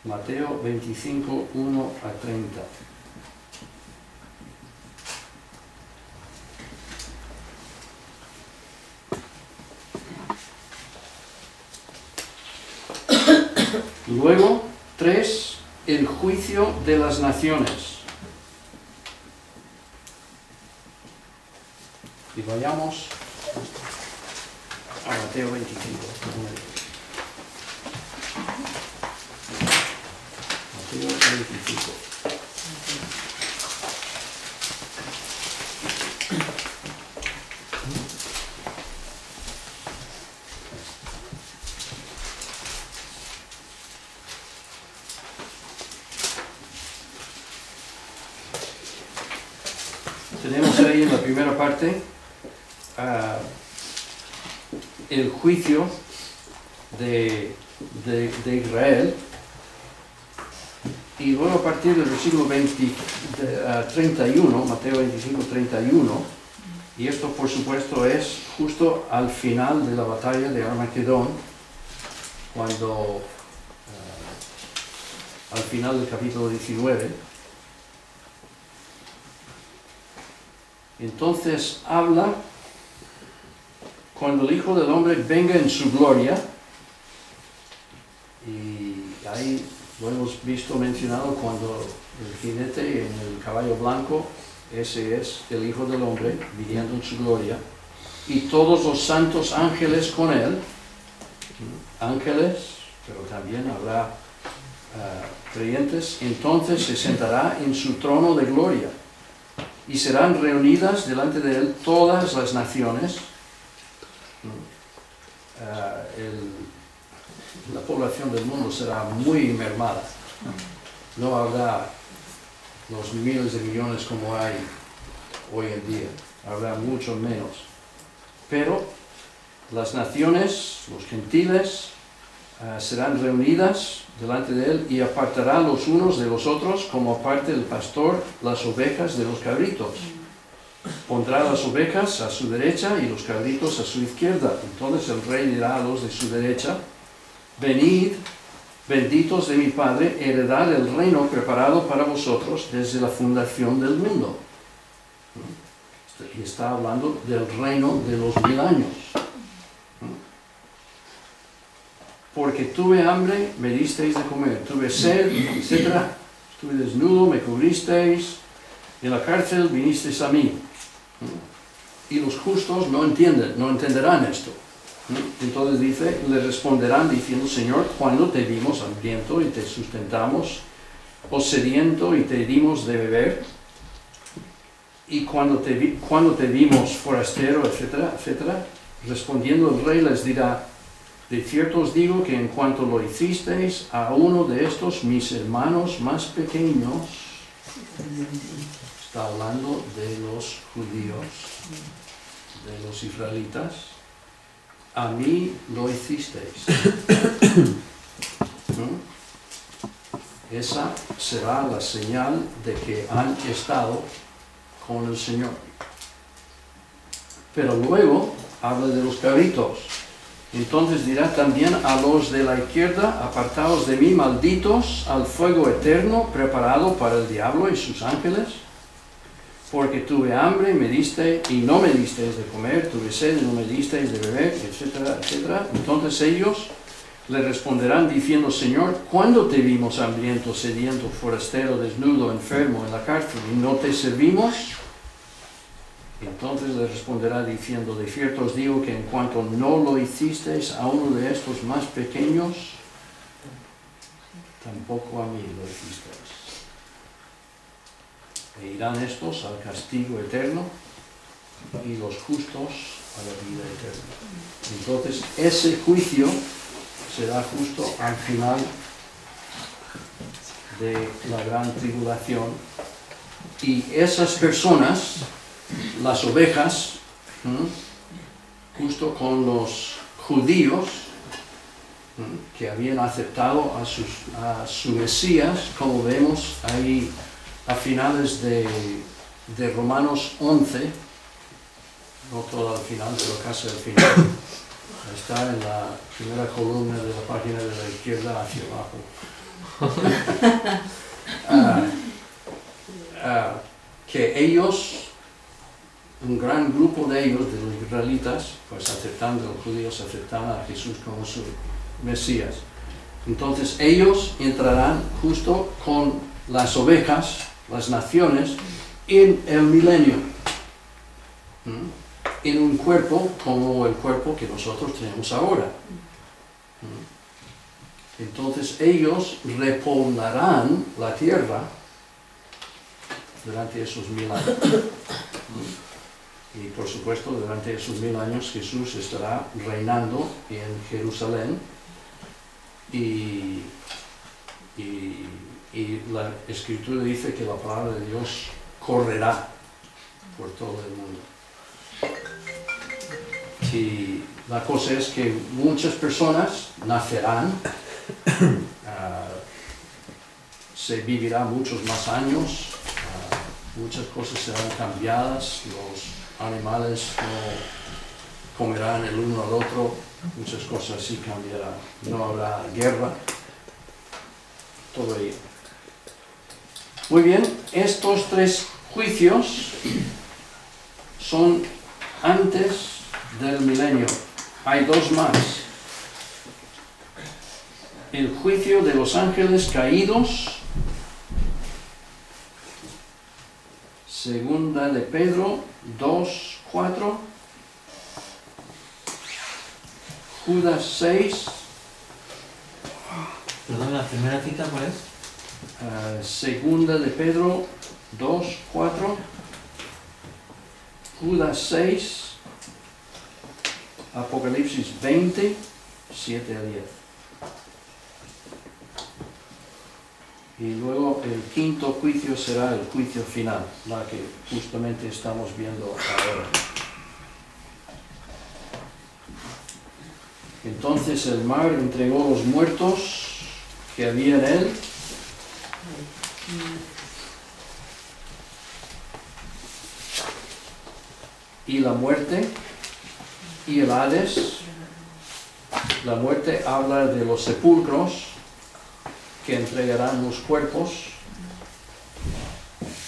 Mateo 25, 1 a 30. Luego, 3, el juicio de las naciones. Y vayamos a Mateo 25. Mateo 25. Tenemos ahí en la primera parte el juicio de Israel, y luego a partir del versículo 31, Mateo 25, 31, y esto por supuesto es justo al final de la batalla de Armagedón, cuando al final del capítulo 19, entonces habla cuando el Hijo del Hombre venga en su gloria, y ahí lo hemos visto mencionado cuando el jinete en el caballo blanco ese es el Hijo del Hombre, viniendo en su gloria, y todos los santos ángeles con él, ángeles, pero también habrá creyentes. Entonces se sentará en su trono de gloria, y serán reunidas delante de él todas las naciones. La población del mundo será muy mermada. No habrá los miles de millones como hay hoy en día. Habrá mucho menos. Pero las naciones, los gentiles, serán reunidas delante de él y apartará los unos de los otros como aparte el pastor las ovejas de los cabritos. Pondrá las ovejas a su derecha y los cabritos a su izquierda. Entonces el rey dirá a los de su derecha: venid, benditos de mi Padre, heredad el reino preparado para vosotros desde la fundación del mundo. Y está hablando del reino de los 1000 años. Porque tuve hambre, me disteis de comer, tuve sed, etc. Estuve desnudo, me cubristeis, en la cárcel vinisteis a mí. Y los justos no entenderán esto. Entonces dice, le responderán diciendo: Señor, ¿cuándo te vimos hambriento y te sustentamos, o sediento y te dimos de beber? Y cuando te vimos forastero, etcétera, etcétera. Respondiendo el rey les dirá: de cierto os digo que en cuanto lo hicisteis a uno de estos mis hermanos más pequeños, está hablando de los judíos, de los israelitas, a mí lo hicisteis. Esa será la señal de que han estado con el Señor. Pero luego habla de los cabritos. Entonces dirá también a los de la izquierda: apartaos de mí, malditos, al fuego eterno preparado para el diablo y sus ángeles. Porque tuve hambre y me diste y no me disteis de comer, tuve sed y no me disteis de beber, etcétera, etcétera. Entonces ellos le responderán diciendo: Señor, ¿cuándo te vimos hambriento, sediento, forastero, desnudo, enfermo, en la cárcel y no te servimos? Entonces le responderá diciendo: de cierto os digo que en cuanto no lo hicisteis a uno de estos más pequeños, tampoco a mí lo hicisteis. E irán estos al castigo eterno y los justos a la vida eterna. Entonces ese juicio será justo al final de la gran tribulación, y esas personas, las ovejas, justo con los judíos que habían aceptado a su Mesías, como vemos ahí a finales de Romanos 11, no todo al final, pero casi al final. Está en la primera columna de la página de la izquierda hacia abajo. Que ellos, un gran grupo de ellos, de los israelitas, pues aceptando, los judíos aceptaban a Jesús como su Mesías. Entonces ellos entrarán justo con las ovejas, las naciones, en el milenio. En un cuerpo como el cuerpo que nosotros tenemos ahora. Entonces ellos repoblarán la tierra durante esos 1000 años. Y por supuesto, durante esos 1000 años Jesús estará reinando en Jerusalén, y la Escritura dice que la palabra de Dios correrá por todo el mundo. Y la cosa es que muchas personas nacerán, se vivirá muchos más años, muchas cosas serán cambiadas, los animales no comerán el uno al otro, muchas cosas sí cambiarán, no habrá guerra, todo ello. Muy bien, estos 3 juicios son antes del milenio. Hay 2 más. El juicio de los ángeles caídos Segunda de Pedro 2, 4. Judas 6. Perdón, ¿la primera cita cuál es? Segunda de Pedro 2, 4. Judas 6. Apocalipsis 20, 7 a 10. Y luego el quinto juicio será el juicio final, la que justamente estamos viendo ahora. Entonces el mar entregó los muertos que había en él, y la muerte y el Hades. La muerte habla de los sepulcros que entregarán los cuerpos,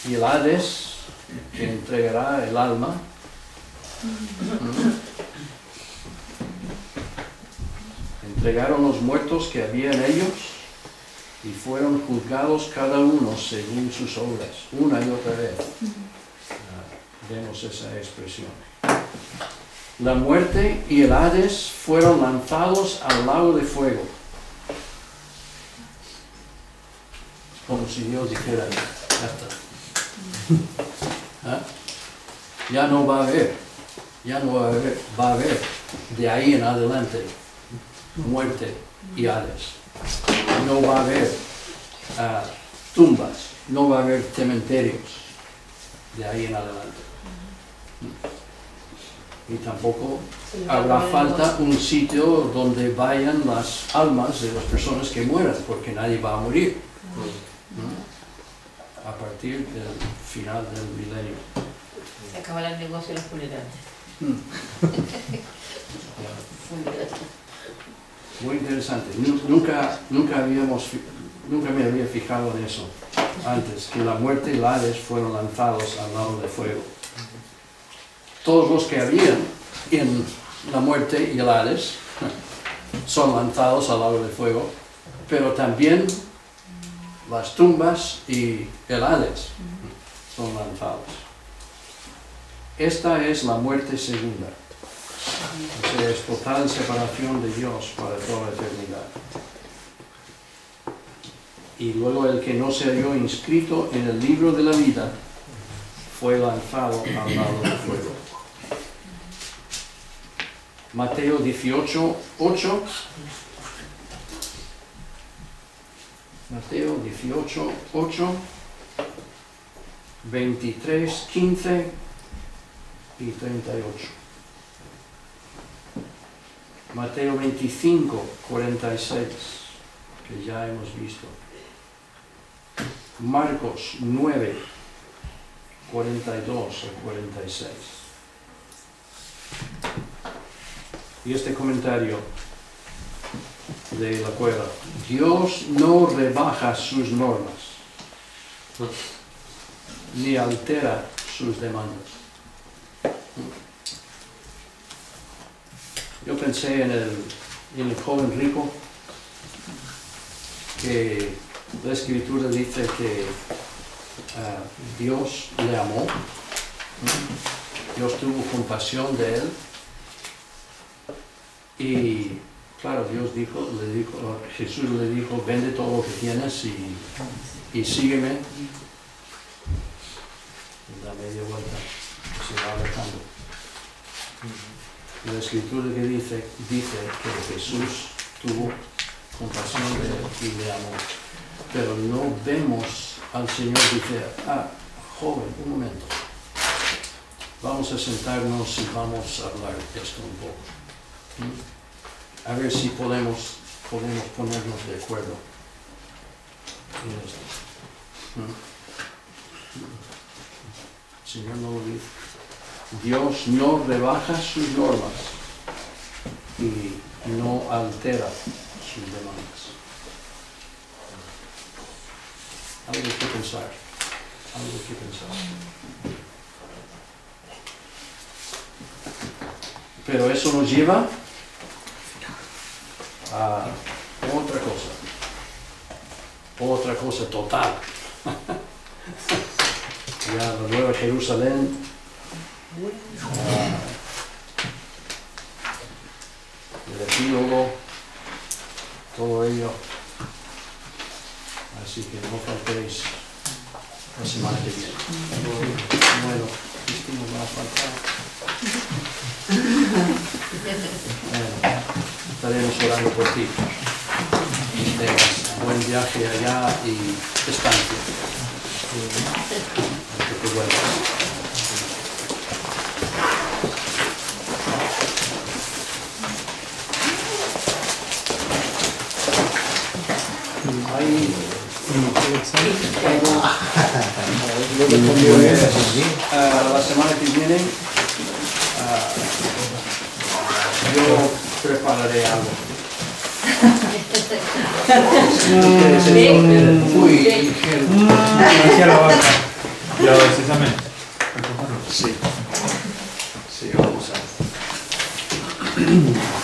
y el Hades que entregará el alma. Entregaron los muertos que había en ellos y fueron juzgados cada uno según sus obras. Una y otra vez vemos esa expresión. La muerte y el Hades fueron lanzados al lago de fuego. Como si Dios dijera, ya está. ¿Ah? Ya no va a haber, va a haber de ahí en adelante muerte y Hades. No va a haber tumbas, no va a haber cementerios de ahí en adelante. Y tampoco habrá falta un sitio donde vayan las almas de las personas que mueran, porque nadie va a morir, ¿no? A partir del final del milenio. Se acabará el negocio de los funerales. Muy interesante. Nunca me había fijado en eso antes, que la muerte y el Hades fueron lanzados al lago de fuego. Todos los que habían en la muerte y el Hades son lanzados al lago de fuego, pero también las tumbas y el Hades son lanzados. Esta es la muerte segunda. O sea, es total separación de Dios para toda la eternidad. Y luego el que no se halló inscrito en el libro de la vida fue lanzado al lago de fuego. Mateo 18, 8. Mateo 18, 8. 23, 15 y 38. Mateo 25, 46, que ya hemos visto. Marcos 9, 42 a 46. Y este comentario de la Cueva: Dios no rebaja sus normas, ni altera sus demandas. Yo pensé en el joven rico, que la Escritura dice que Dios le amó, Dios tuvo compasión de él, y claro, Jesús le dijo, vende todo lo que tienes y sígueme. Y da media vuelta, se va alejando. La Escritura que dice que Jesús tuvo compasión de él y le amó. Pero no vemos al Señor decir, joven, un momento, vamos a sentarnos y vamos a hablar de esto un poco. A ver si podemos ponernos de acuerdo en esto. El Señor no lo dice. Dios no rebaja sus normas y no altera sus demandas. Algo que pensar. Pero eso nos lleva a otra cosa total. ya la Nueva Jerusalén, el epílogo, todo ello. Así que no faltéis la semana que viene. Bueno, Cristina va a faltar. Bueno, estaremos orando por ti. Y tengas buen viaje allá y estancia. Que te vuelvas. Ahí lo que cambio es la semana que viene yo prepararé algo. Muy ligero. Hacia la baja. Los exámenes. Sí, sí, vamos a ver.